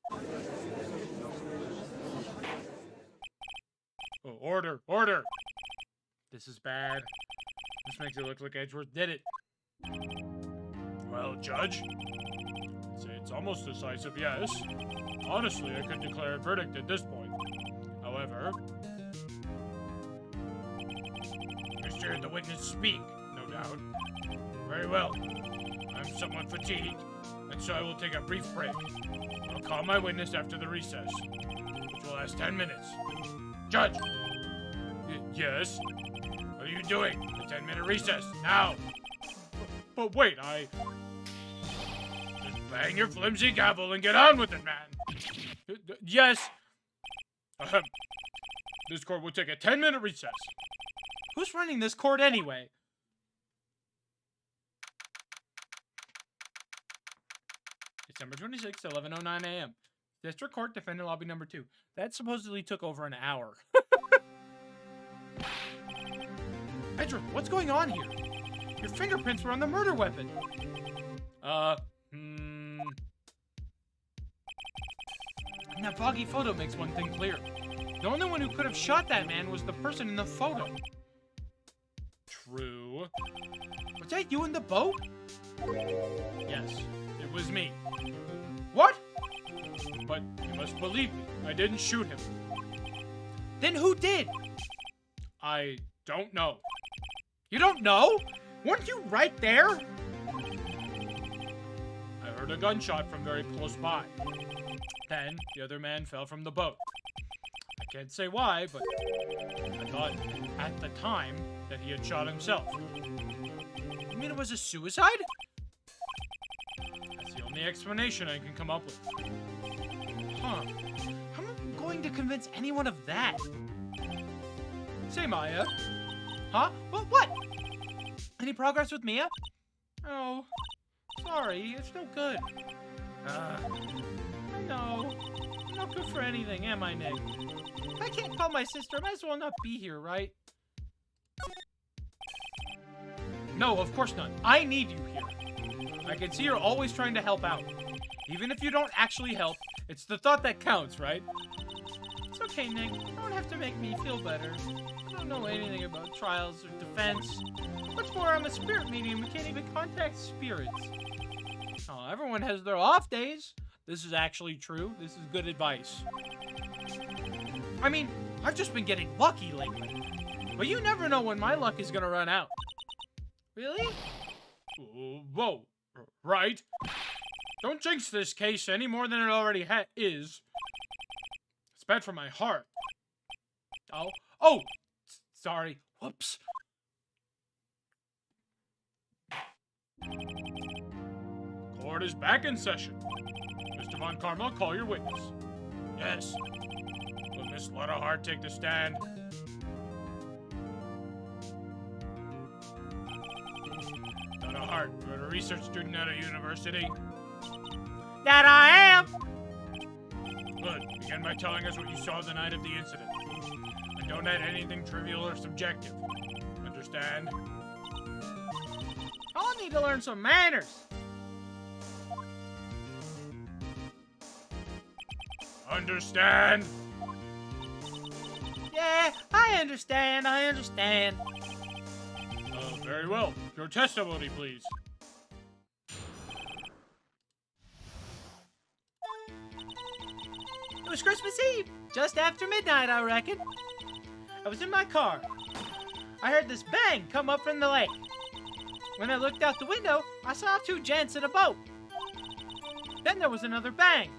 Oh, order! Order! This is bad. This makes it look like Edgeworth did it. Well, Judge, I'd say it's almost decisive, yes. Honestly, I could declare a verdict at this point. However, you heard the witness speak, no doubt. Very well. I'm somewhat fatigued, and so I will take a brief break. I'll call my witness after the recess, which will last 10 minutes. Judge! Yes? What are you doing? A 10-minute recess, now! But wait, Just bang your flimsy gavel and get on with it, man! Yes. This court will take a 10-minute recess. Who's running this court anyway? December 26th, 11:09 a.m. District Court, defendant lobby number 2. That supposedly took over an hour. Edward, what's going on here? Your fingerprints were on the murder weapon. And that foggy photo makes one thing clear. The only one who could have shot that man was the person in the photo. True. Was that you in the boat? Yes, it was me. What? But you must believe me, I didn't shoot him. Then who did? I don't know. You don't know? Weren't you right there? I heard a gunshot from very close by. Then, the other man fell from the boat. I can't say why, but I thought at the time that he had shot himself. You mean it was a suicide? That's the only explanation I can come up with. Huh. How am I going to convince anyone of that? Say, Maya. Huh? What? Any progress with Mia? Oh, sorry, it's no good. I know. I'm not good for anything, am I, Nick? If I can't call my sister, I might as well not be here, right? No, of course not. I need you here. I can see you're always trying to help out. Even if you don't actually help, it's the thought that counts, right? It's okay, Nick. You don't have to make me feel better. I don't know anything about trials or defense. What's more, I'm a spirit medium who can't even contact spirits. Oh, everyone has their off days. This is actually true. This is good advice. I mean, I've just been getting lucky lately. But you never know when my luck is gonna run out. Really? Whoa. Right. Don't jinx this case any more than it already is. It's bad for my heart. Oh! Sorry. Whoops. Court is back in session. Mr. Von Carmel, call your witness. Yes. Will Miss Lotta Hart take the stand? Lotta Hart, you're a research student at a university. That I am! Good. Begin by telling us what you saw the night of the incident. And don't add anything trivial or subjective. Understand? I'll need to learn some manners. Understand? Yeah, I understand. Very well. Your testimony, please. It was Christmas Eve, just after midnight, I reckon. I was in my car. I heard this bang come up from the lake. When I looked out the window, I saw 2 gents in a boat. Then there was another bang.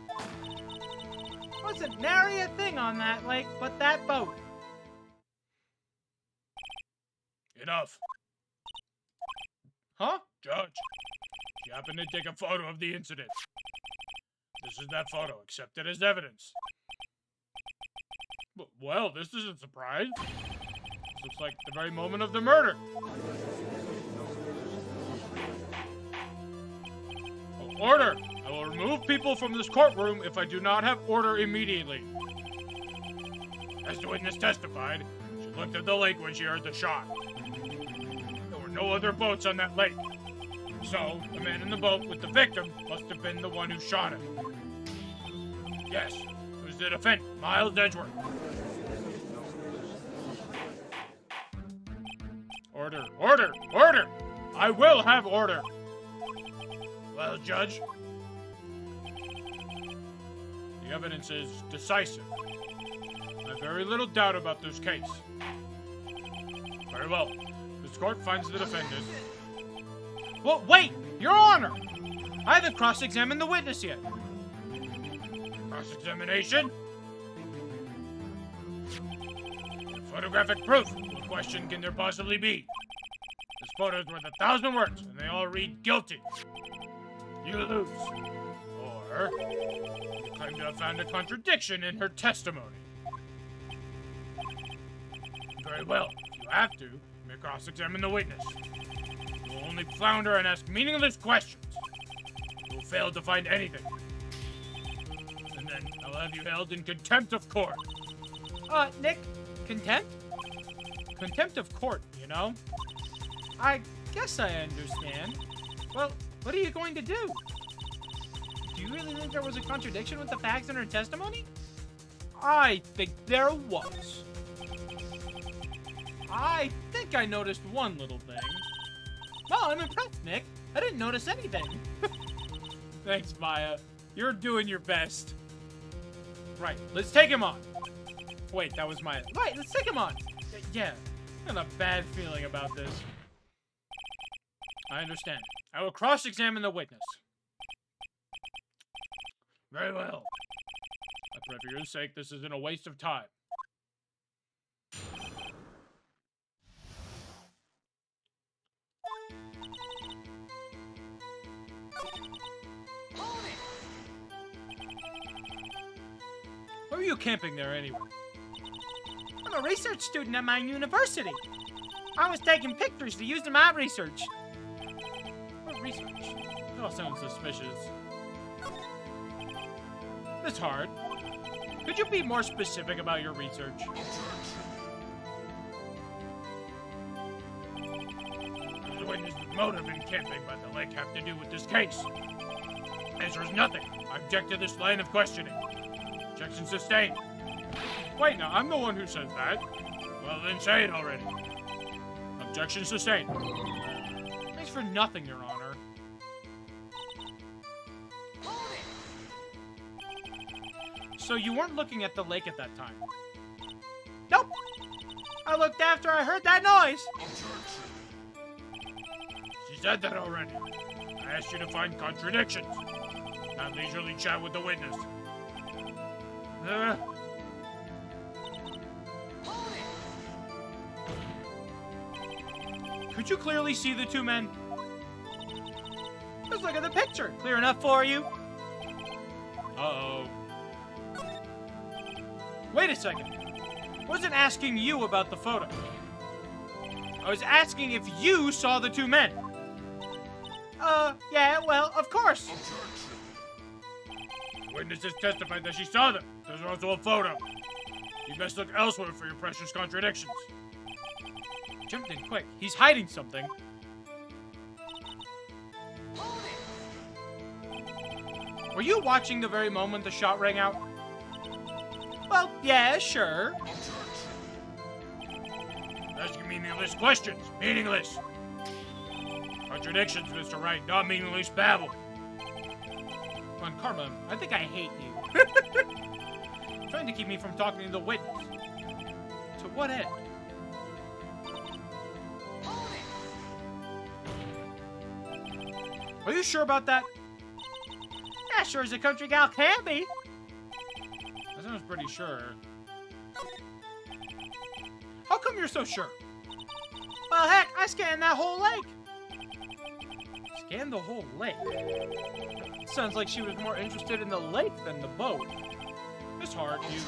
Wasn't nary a thing on that lake but that boat. Enough. Huh? Judge, she happened to take a photo of the incident. This is that photo, accepted as evidence. Well, this isn't a surprise. This looks like the very moment of the murder. Order! I will remove people from this courtroom if I do not have order immediately. As the witness testified, she looked at the lake when she heard the shot. There were no other boats on that lake. So, the man in the boat with the victim must have been the one who shot him. Yes, it was the defendant, Miles Edgeworth. Order, order, order! I will have order! Well, Judge, the evidence is decisive. I have very little doubt about this case. Very well. This court finds the defendant. Well, wait! Your Honor! I haven't cross-examined the witness yet. Cross-examination? Photographic proof. What question can there possibly be? This photo is worth 1,000 words, and they all read guilty. You lose. Or, you claim to have found a contradiction in her testimony. Very well. If you have to, you may cross-examine the witness. You will only flounder and ask meaningless questions. You will fail to find anything. And then. I'll have you held in contempt of court. Nick, contempt? Contempt of court, you know? I guess I understand. Well, what are you going to do? Do you really think there was a contradiction with the facts in her testimony? I think there was. I think I noticed one little thing. Well, I'm impressed, Nick. I didn't notice anything. Thanks, Maya. You're doing your best. Right, let's take him on. Wait, that was Maya. Right, let's take him on. Yeah, I have a bad feeling about this. I understand. I will cross-examine the witness. Very well. I pray for your sake this isn't a waste of time. Why are you camping there anyway? I'm a research student at my university. I was taking pictures to use in my research. What research? It all sounds suspicious. It's hard. Could you be more specific about your research? The witness' motive in camping by the lake have to do with this case? Answer is nothing. I object to this line of questioning. Objection sustained. Wait, now, I'm the one who says that. Well, then say it already. Objection sustained. Thanks for nothing, Your Honor. So you weren't looking at the lake at that time? Nope. I looked after I heard that noise. She said that already. I asked you to find contradictions, not leisurely chat with the witness. Could you clearly see the two men? Just look at the picture. Clear enough for you? Uh-oh. Wait a second. I wasn't asking you about the photo. I was asking if you saw the two men. Yeah, well, of course. The witness has testified that she saw them. There's also a photo. You best look elsewhere for your precious contradictions. Jumped in quick. He's hiding something. Were you watching the very moment the shot rang out? Well, yeah, sure. Asking meaningless questions. Meaningless. Contradictions, Mr. Wright, not meaningless babble. Come on, Karma, I think I hate you. Trying to keep me from talking to the witness. To what end? Are you sure about that? Yeah, sure as a country gal can be. That sounds pretty sure. How come you're so sure? Well, heck, I scanned that whole lake. Scan the whole lake? Sounds like she was more interested in the lake than the boat. It's hard, you...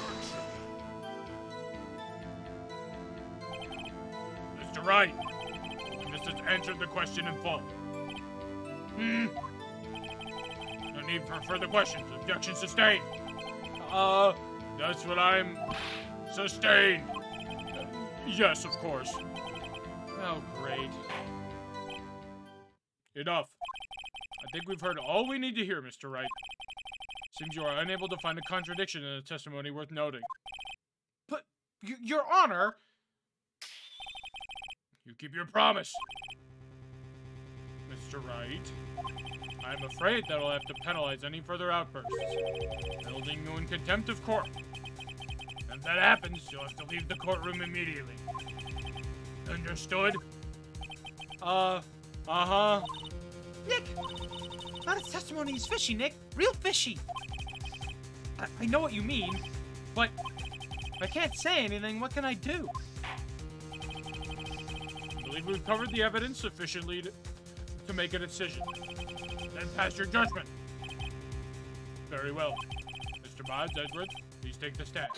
Mr. Wright, this has answered the question in full. No need for further questions. Objection sustained. That's what I'm... Sustained. Yes, of course. Oh, great. Enough. I think we've heard all we need to hear, Mr. Wright. Seems you are unable to find a contradiction in a testimony worth noting. But, Your Honor... You keep your promise. Mr. Wright, I'm afraid that I'll have to penalize any further outbursts, holding you in contempt of court. And if that happens, you'll have to leave the courtroom immediately. Understood? Uh-huh. Nick! Not his testimony is fishy, Nick. Real fishy. I know what you mean, but if I can't say anything, what can I do? I believe we've covered the evidence sufficiently to make a decision. Then pass your judgment. Very well. Mr. Bods, Edwards, please take the stand.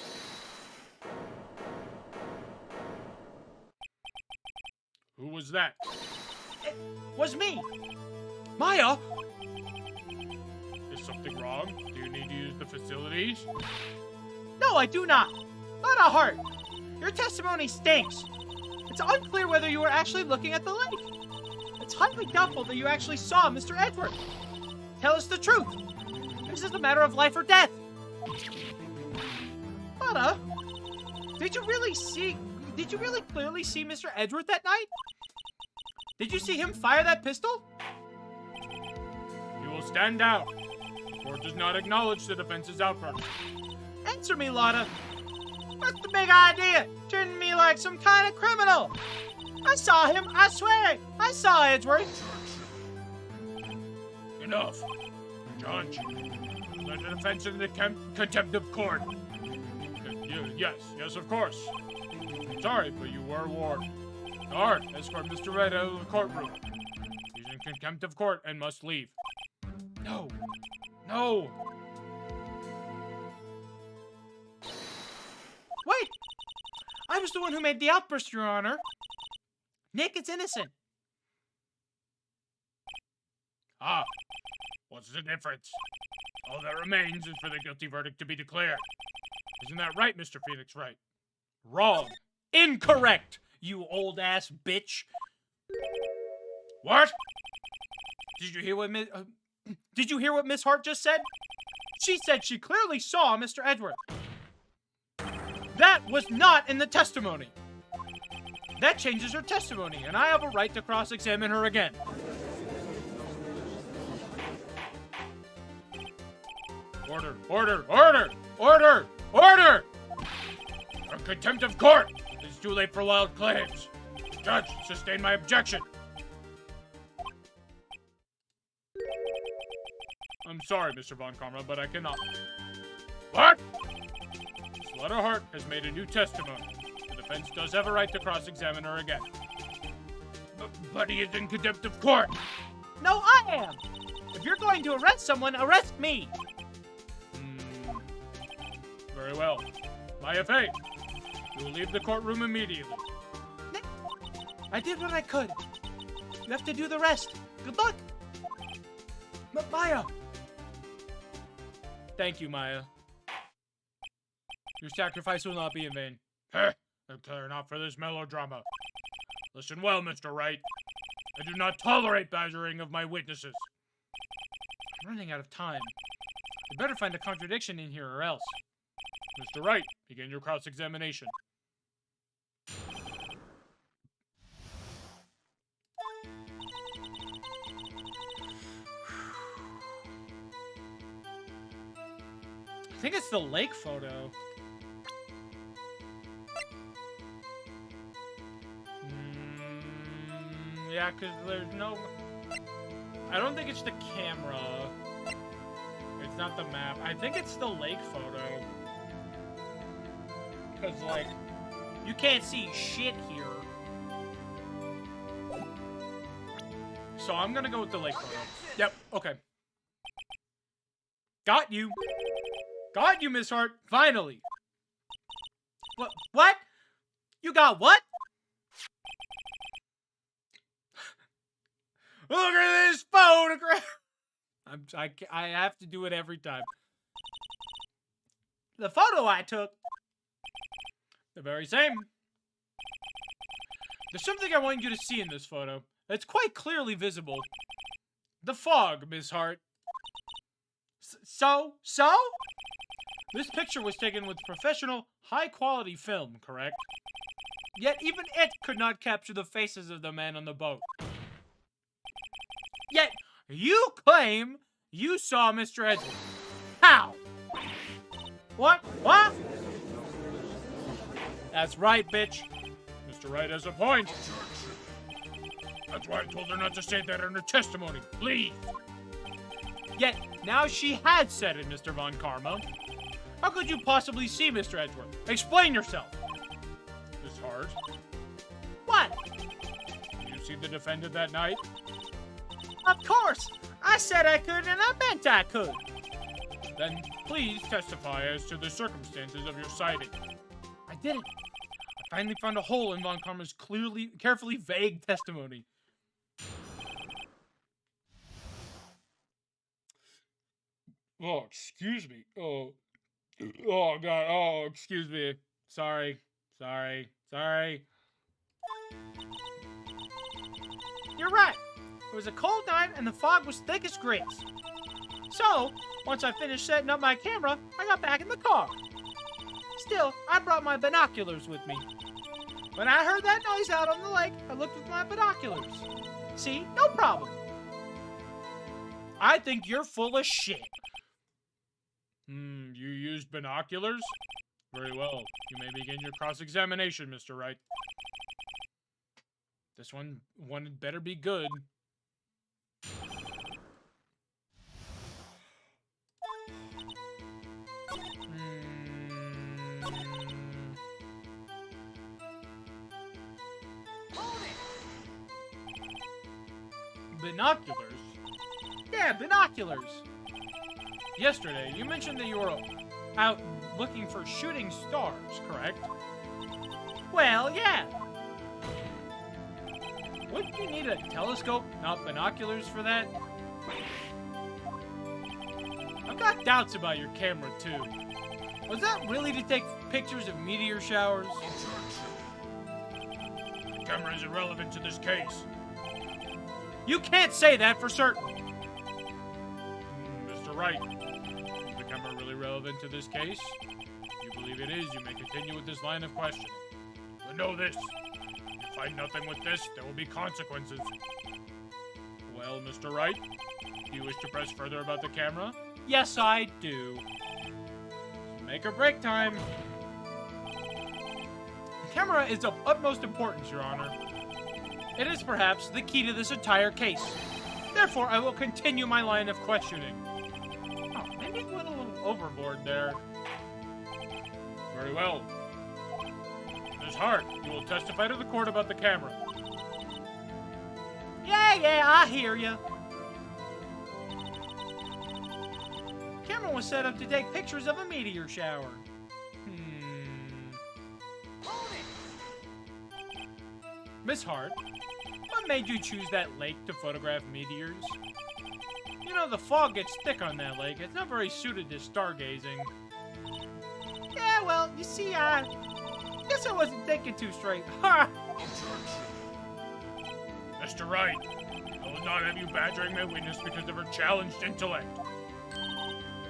Who was that? It was me. Maya! Is something wrong? Do you need to use the facilities? No, I do not. Lana Hart, your testimony stinks. It's unclear whether you were actually looking at the lake. It's highly doubtful that you actually saw Mr. Edward. Tell us the truth. This is a matter of life or death. Lana, did you really clearly see Mr. Edward that night? Did you see him fire that pistol? You will stand down. The court does not acknowledge the defense's outburst. Answer me, Lana. What's the big idea? Treating me like some kind of criminal. I saw him, I swear. I saw Edward. Enough. Judge, let the defense in the contempt of court. Yes, of course. Sorry, but you were warned. Guard, escort Mr. Red out of the courtroom. He's in contempt of court and must leave. No. Wait! I was the one who made the outburst, Your Honor. Nick is innocent. Ah, what's the difference? All that remains is for the guilty verdict to be declared. Isn't that right, Mr. Phoenix Wright? Wrong. Incorrect, you old-ass bitch. What? Did you hear what Miss Hart just said? She said she clearly saw Mr. Edward. That was not in the testimony. That changes her testimony, and I have a right to cross-examine her again. Order! For contempt of court! It's too late for wild claims. Judge, sustain my objection. I'm sorry, Mr. Von Karma, but I cannot. What? Slaughter Hart has made a new testimony. The defense does have a right to cross-examine her again. But he is in contempt of court. No, I am. If you're going to arrest someone, arrest me. Very well. My FA, you will leave the courtroom immediately. I did what I could. You have to do the rest. Good luck. Maya. Thank you, Maya. Your sacrifice will not be in vain. I care not for this melodrama. Listen well, Mr. Wright. I do not tolerate badgering of my witnesses. I'm running out of time. You better find a contradiction in here or else. Mr. Wright, begin your cross-examination. I think it's the lake photo. Yeah, because there's no... I don't think it's the camera. It's not the map. I think it's the lake photo. Because, like, you can't see shit here. So I'm gonna go with the lake photo. Yep, okay. Got you. Got you, Miss Hart. Finally. What? You got what? Look at this photograph. I have to do it every time. The photo I took. The very same. There's something I want you to see in this photo. It's quite clearly visible. The fog, Miss Hart. So? This picture was taken with professional, high-quality film, correct? Yet even it could not capture the faces of the men on the boat. Yet, you claim you saw Mr. Edward. How? What? That's right, bitch. Mr. Wright has a point. That's why I told her not to say that in her testimony. Please. Yet, now she had said it, Mr. Von Karma. How could you possibly see Mr. Edward? Explain yourself. Miss Hart. What? Did you see the defendant that night? Of course! I said I could and I meant I could. Then please testify as to the circumstances of your sighting. I didn't. I finally found a hole in Von Karma's carefully vague testimony. Oh, excuse me. Oh, oh God. Oh, excuse me. Sorry. You're right. It was a cold night and the fog was thick as grits. So, once I finished setting up my camera, I got back in the car. Still, I brought my binoculars with me. When I heard that noise out on the lake, I looked with my binoculars. See? No problem. I think you're full of shit. You used binoculars? Very well. You may begin your cross-examination, Mr. Wright. This one better be good. Binoculars? Yeah, binoculars. Yesterday, you mentioned that you were out looking for shooting stars, correct? Well, yeah. Wouldn't you need a telescope, not binoculars, for that? I've got doubts about your camera, too. Was that really to take pictures of meteor showers? The camera is irrelevant to this case. You can't say that for certain. Mr. Wright, is the camera really relevant to this case? If you believe it is, you may continue with this line of questioning. But know this. If you find nothing with this, there will be consequences. Well, Mr. Wright, do you wish to press further about the camera? Yes, I do. Make or break time. The camera is of utmost importance, Your Honor. It is perhaps the key to this entire case. Therefore, I will continue my line of questioning. Oh, maybe a little overboard there. Very well. Ms. Hart, you will testify to the court about the camera. Yeah, I hear ya. Camera was set up to take pictures of a meteor shower. Miss Hart, what made you choose that lake to photograph meteors? You know, the fog gets thick on that lake. It's not very suited to stargazing. Yeah, well, you see, I guess I wasn't thinking too straight. Ha! Mr. Wright, I will not have you badgering my witness because of her challenged intellect.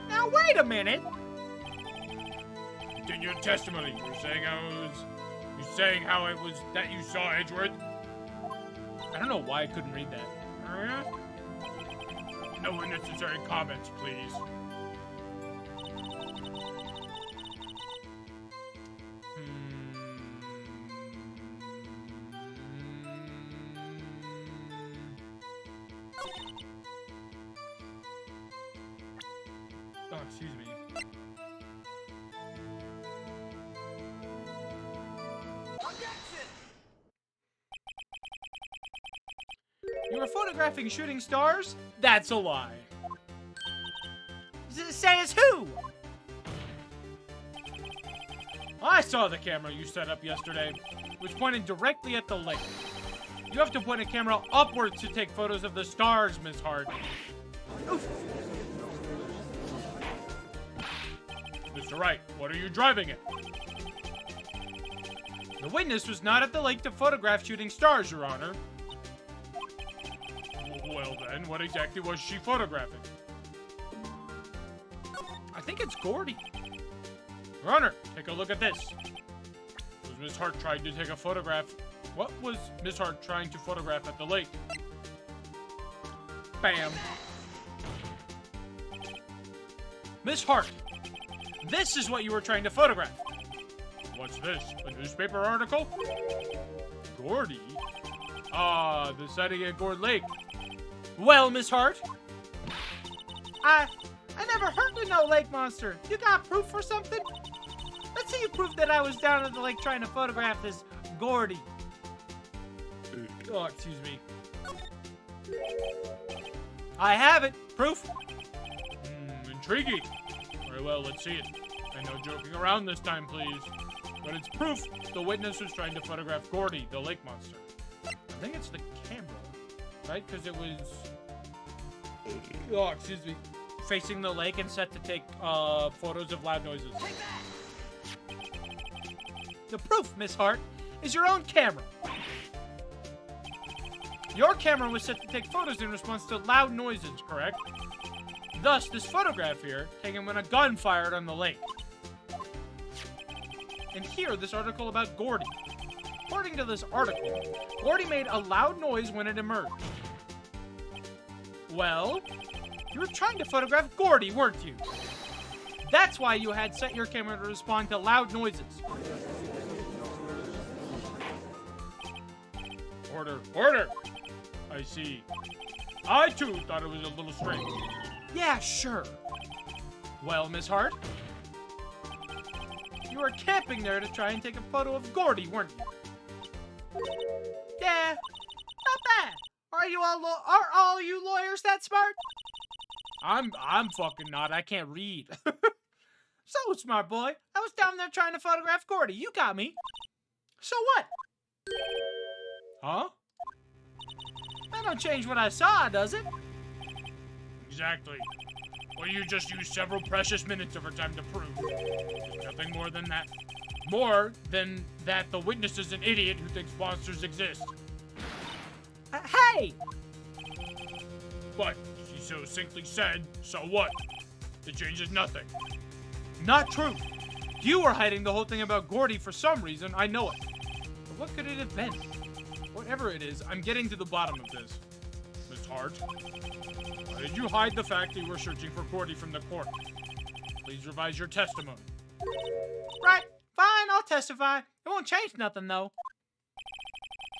Now, wait a minute. Continue your testimony. You're saying how it was that you saw Edgeworth? I don't know why I couldn't read that. No unnecessary comments, please. Oh, excuse me. You were photographing shooting stars? That's a lie. Say as who? I saw the camera you set up yesterday. It was pointed directly at the lake. You have to point a camera upwards to take photos of the stars, Miss Hart. Oof. Mr. Wright, what are you driving at? The witness was not at the lake to photograph shooting stars, Your Honor. Well then, what exactly was she photographing? I think it's Gordy. Your Honor, take a look at this. Was Miss Hart trying to take a photograph? What was Miss Hart trying to photograph at the lake? Bam. Miss Hart, this is what you were trying to photograph. What's this? A newspaper article? Gordy? Ah, the sighting at Gord Lake. Well, Miss Hart, I never heard of no lake monster. You got proof or something? Let's see you proof that I was down at the lake trying to photograph this Gordy. Oh, excuse me. I have it. Proof. Intriguing. Very well, let's see it. And no joking around this time, please. But it's proof the witness was trying to photograph Gordy, the lake monster. I think it's the camera, right? Because it was... Oh, excuse me. facing the lake and set to take photos of loud noises. The proof, Miss Hart, is your own camera. Your camera was set to take photos in response to loud noises, correct? Thus, this photograph here, taken when a gun fired on the lake. And here, this article about Gordy. According to this article, Gordy made a loud noise when it emerged. Well, you were trying to photograph Gordy, weren't you? That's why you had set your camera to respond to loud noises. Order, order! I see. I, too, thought it was a little strange. Yeah, sure. Well, Miss Hart, you were camping there to try and take a photo of Gordy, weren't you? Yeah, not bad. Are all you lawyers that smart? I'm fucking not. I can't read. So, smart boy, I was down there trying to photograph Gordy. You got me. So what? Huh? That don't change what I saw, does it? Exactly. Well, you just used several precious minutes of our time to prove. Nothing more than that. More than that, the witness is an idiot who thinks monsters exist. Hey! But she so succinctly said, so what? It changes nothing. Not true. You were hiding the whole thing about Gordy for some reason, I know it. But what could it have been? Whatever it is, I'm getting to the bottom of this. Miss Hart, why did you hide the fact that you were searching for Gordy from the court? Please revise your testimony. Right, fine, I'll testify. It won't change nothing, though.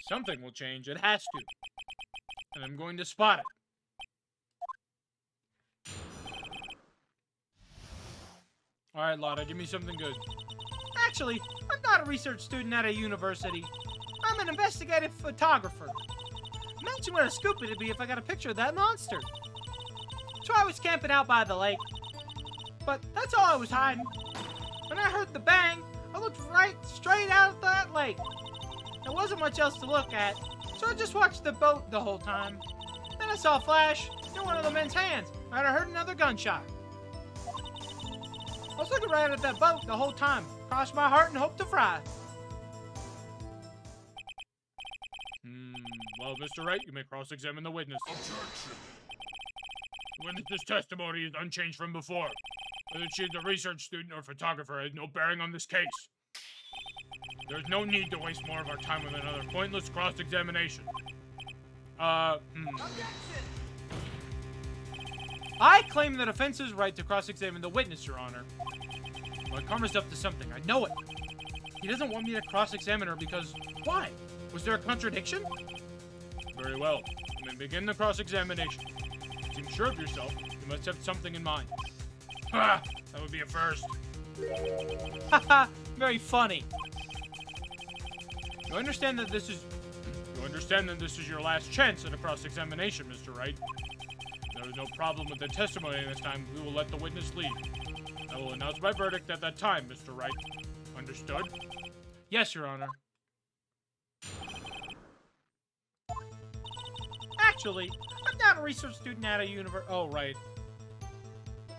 Something will change, it has to. And I'm going to spot it. Alright, Lotta, give me something good. Actually, I'm not a research student at a university. I'm an investigative photographer. Imagine what a scoop it'd be if I got a picture of that monster. So I was camping out by the lake. But that's all I was hiding. When I heard the bang, I looked right straight out at that lake. There wasn't much else to look at, so I just watched the boat the whole time. Then I saw a flash in one of the men's hands, and I heard another gunshot. I was looking right at that boat the whole time. Crossed my heart and hoped to fry. Well, Mr. Wright, you may cross-examine the witness. Objection! The witness's testimony is unchanged from before. Whether she is a research student or photographer has no bearing on this case. There's no need to waste more of our time with another pointless cross-examination. Objection! I claim the defense's right to cross-examine the witness, Your Honor. Well, Karma's up to something. I know it. He doesn't want me to cross-examine her because... Why? Was there a contradiction? Very well. You may begin the cross-examination. If you seem sure of yourself, you must have something in mind. Ha! That would be a first. Haha, very funny. You understand that this is your last chance at a cross-examination, Mr. Wright. If there is no problem with the testimony this time, we will let the witness leave. I will announce my verdict at that time, Mr. Wright. Understood? Yes, Your Honor. Actually, I'm not a research student at a university. Oh, right.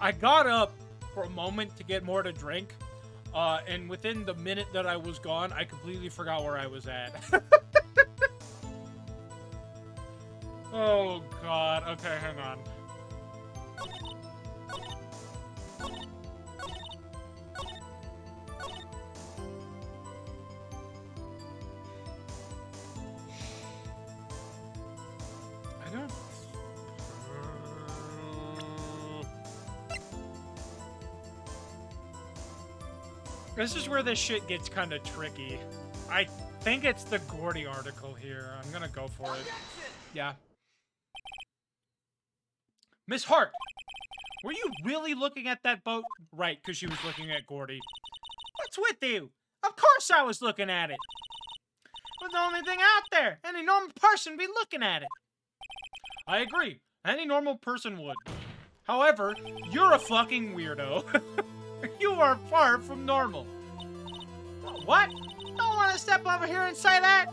I got up for a moment to get more to drink, and within the minute that I was gone, I completely forgot where I was at. Oh, God. Okay, hang on. This is where this shit gets kind of tricky. I think it's the Gordy article here. I'm gonna go for it. Yeah. Miss Hart, were you really looking at that boat? Right, because she was looking at Gordy. What's with you? Of course I was looking at it. It was the only thing out there. Any normal person would be looking at it. I agree. Any normal person would. However, you're a fucking weirdo. You are far from normal. What? Don't want to step over here and say that?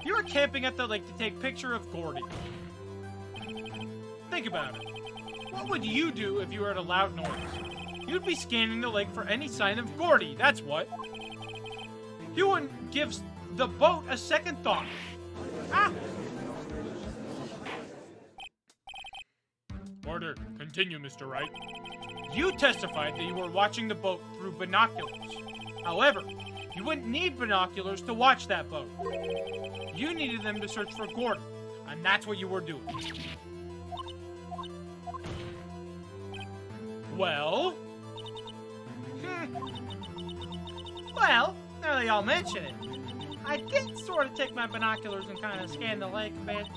You were camping at the lake to take a picture of Gordy. Think about it. What would you do if you heard a loud noise? You'd be scanning the lake for any sign of Gordy, that's what. You wouldn't give the boat a second thought. Ah! Order. Continue, Mr. Wright. You testified that you were watching the boat through binoculars. However, you wouldn't need binoculars to watch that boat. You needed them to search for Gordon, and that's what you were doing. Well? Well, now that y'all mention it, I did sort of take my binoculars and kind of scan the lake a bit.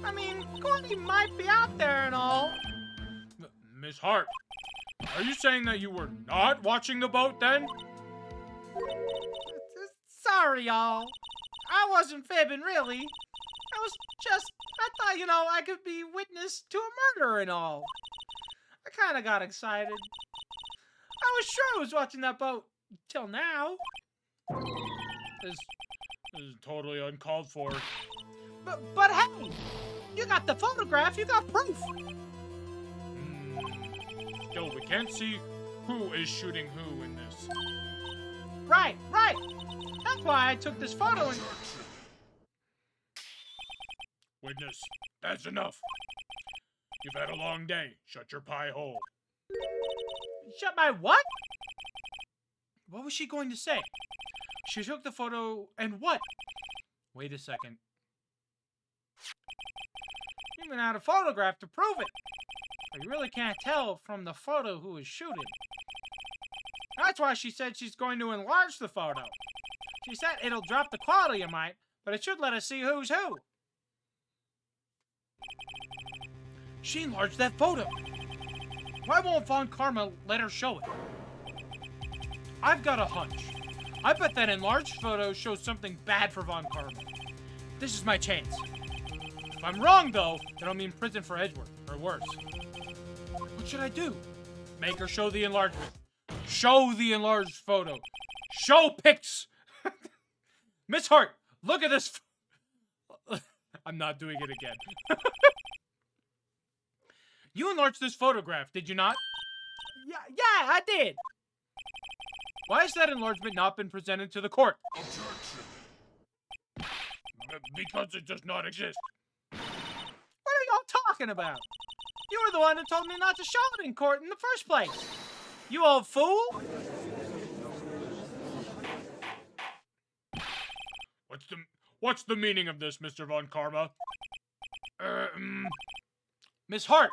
I mean, Gordy might be out there and all. Miss Hart, are you saying that you were not watching the boat then? Sorry, y'all. I wasn't fibbing, really. I thought, you know, I could be witness to a murder and all. I kind of got excited. I was sure I was watching that boat till now. This is totally uncalled for. But hey, you got the photograph, you got proof. Still, we can't see who is shooting who in this. Right. That's why I took this photo and... Witness, that's enough. You've had a long day. Shut your pie hole. Shut my what? What was she going to say? She took the photo and what? Wait a second. Even had a photograph to prove it. But you really can't tell from the photo who is shooting. That's why she said she's going to enlarge the photo. She said it'll drop the quality a mite, but it should let us see who's who. She enlarged that photo. Why won't Von Karma let her show it? I've got a hunch. I bet that enlarged photo shows something bad for Von Karma. This is my chance. If I'm wrong, though, then I'll be in prison for Edgeworth, or worse. What should I do? Make her show the enlargement. Show the enlarged photo. Show pics! Miss Hart, look at this. I'm not doing it again. You enlarged this photograph, did you not? Yeah, I did. Why has that enlargement not been presented to the court? Objection. Because it does not exist. What are y'all talking about? You were the one who told me not to show it in court in the first place. You old fool! What's the meaning of this, Mr. Von Karma? Miss Hart!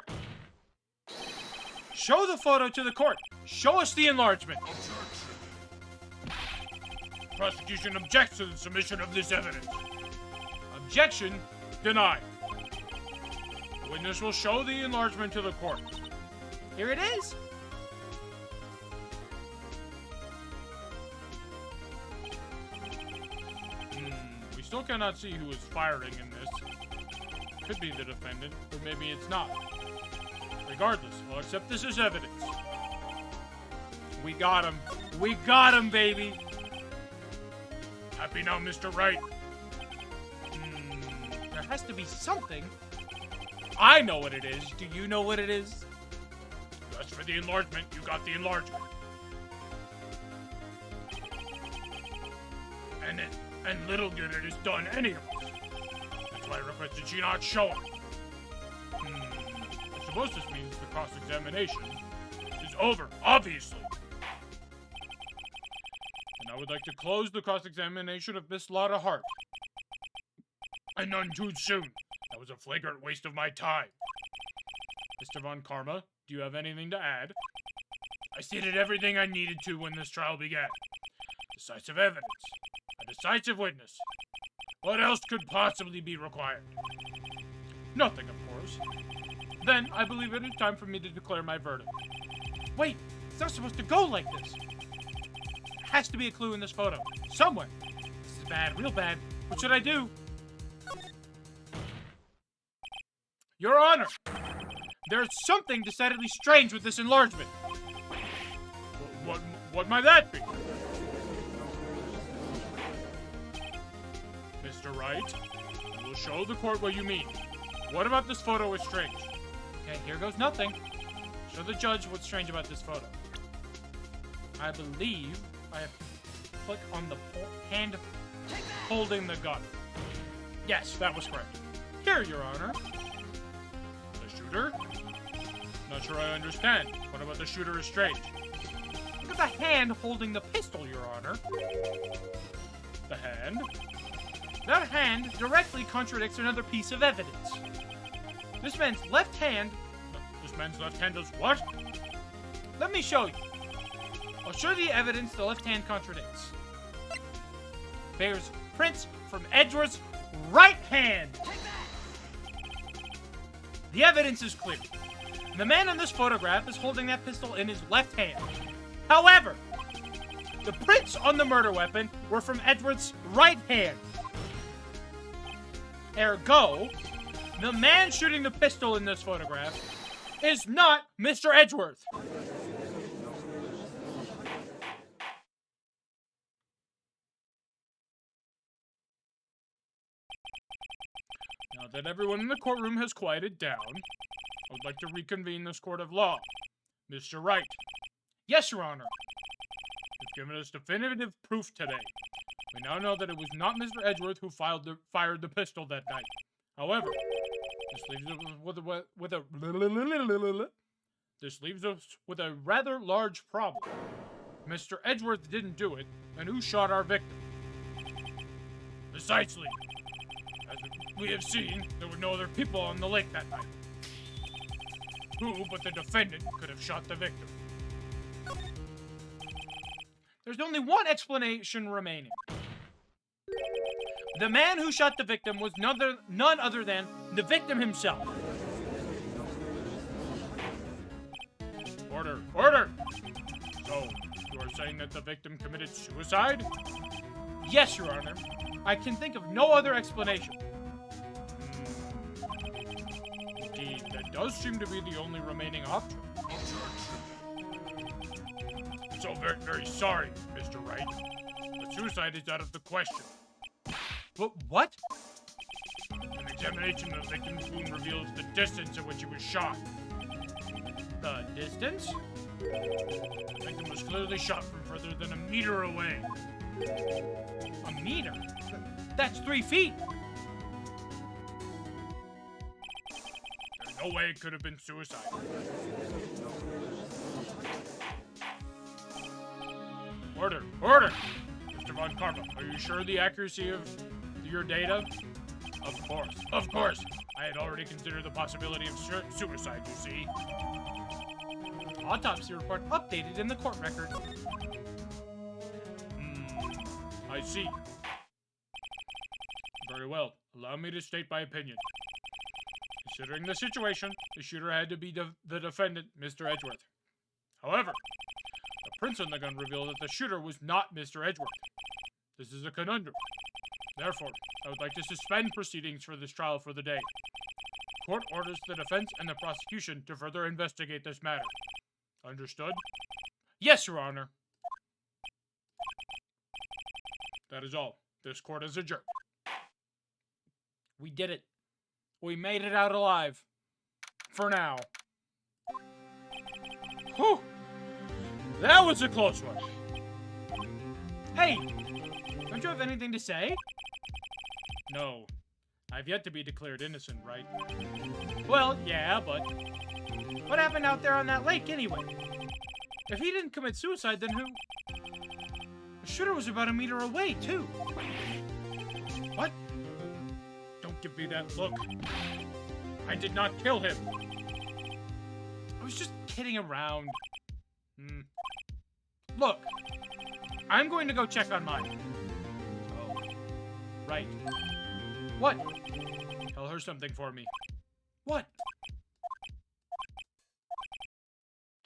Show the photo to the court. Show us the enlargement. Objection. Prosecution objects to the submission of this evidence. Objection denied. The witness will show the enlargement to the court. Here it is. We still cannot see who is firing in this. Could be the defendant, or maybe it's not. Regardless, we'll accept this as evidence. We got him. We got him, baby. Happy now, Mr. Wright. There has to be something. I know what it is. Do you know what it is? As for the enlargement, you got the enlargement. And little good it has done any of us. That's why I request that she not show it. I suppose this means the cross-examination is over, obviously. And I would like to close the cross-examination of Miss Lotta Hart. And none too soon. That was a flagrant waste of my time. Mr. Von Karma, do you have anything to add? I stated everything I needed to when this trial began. Decisive evidence. A decisive witness. What else could possibly be required? Nothing, of course. Then, I believe it is time for me to declare my verdict. Wait, it's not supposed to go like this. There has to be a clue in this photo. Somewhere. This is bad, real bad. What should I do? Your Honor! There's something decidedly strange with this enlargement. What might that be? Mr. Wright, you will show the court what you mean. What about this photo is strange? Okay, here goes nothing. Show the judge what's strange about this photo. I believe I have to click on the hand holding the gun. Yes, that was correct. Here, Your Honor. The shooter? Not sure I understand. What about the shooter is strange? Look at the hand holding the pistol, Your Honor. The hand? That hand directly contradicts another piece of evidence. This man's left hand... This man's left hand does what? Let me show you. I'll show you the evidence the left hand contradicts. Bears prints from Edward's right hand. The evidence is clear. The man in this photograph is holding that pistol in his left hand. However, the prints on the murder weapon were from Edward's right hand. Ergo, the man shooting the pistol in this photograph is not Mr. Edgeworth. Now that everyone in the courtroom has quieted down, I would like to reconvene this court of law. Mr. Wright. Yes, Your Honor. You've given us definitive proof today. We now know that it was not Mr. Edgeworth who fired the pistol that night. However, this leaves us with a rather large problem. Mr. Edgeworth didn't do it, and who shot our victim? Precisely. As we have seen, there were no other people on the lake that night. Who but the defendant could have shot the victim? There's only one explanation remaining. The man who shot the victim was none other than the victim himself. Order! Order! So, you are saying that the victim committed suicide? Yes, Your Honor. I can think of no other explanation. Indeed, that does seem to be the only remaining option. So very, very sorry, Mr. Wright. But suicide is out of the question. But what? An examination of the victim's wound reveals the distance at which he was shot. The distance? The victim was clearly shot from further than a meter away. A meter? That's 3 feet! There's no way it could have been suicide. Order! Order! Mr. Von Karma, are you sure of the accuracy of your data? Of course. Of course! I had already considered the possibility of suicide, you see. Autopsy report updated in the court record. I see. Very well. Allow me to state my opinion. Considering the situation, the shooter had to be the defendant, Mr. Edgeworth. However, the prints on the gun reveal that the shooter was not Mr. Edgeworth. This is a conundrum. Therefore, I would like to suspend proceedings for this trial for the day. Court orders the defense and the prosecution to further investigate this matter. Understood? Yes, Your Honor. That is all. This court is adjourned. We did it. We made it out alive. For now. Whew. That was a close one. Hey! Don't you have anything to say? No. I've yet to be declared innocent, right? Well, yeah, but... what happened out there on that lake, anyway? If he didn't commit suicide, then who? The shooter was about a meter away, too. What? Don't give me that look. I did not kill him. I was just kidding around. Look, I'm going to go check on mine. Oh, right. What? Tell her something for me. What?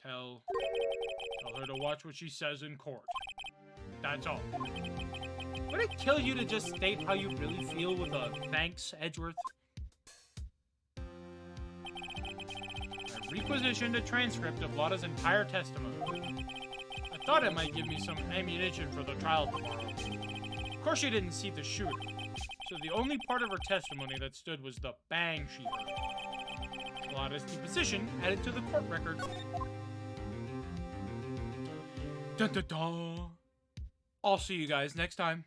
Tell her to watch what she says in court. That's all. Would it kill you to just state how you really feel with a thanks, Edgeworth? I requisitioned a transcript of Lotta's entire testimony. I thought it might give me some ammunition for the trial tomorrow. Of course she didn't see the shooter, so the only part of her testimony that stood was the bang she heard. Plot deposition added to the court record. Dun dun dun. I'll see you guys next time.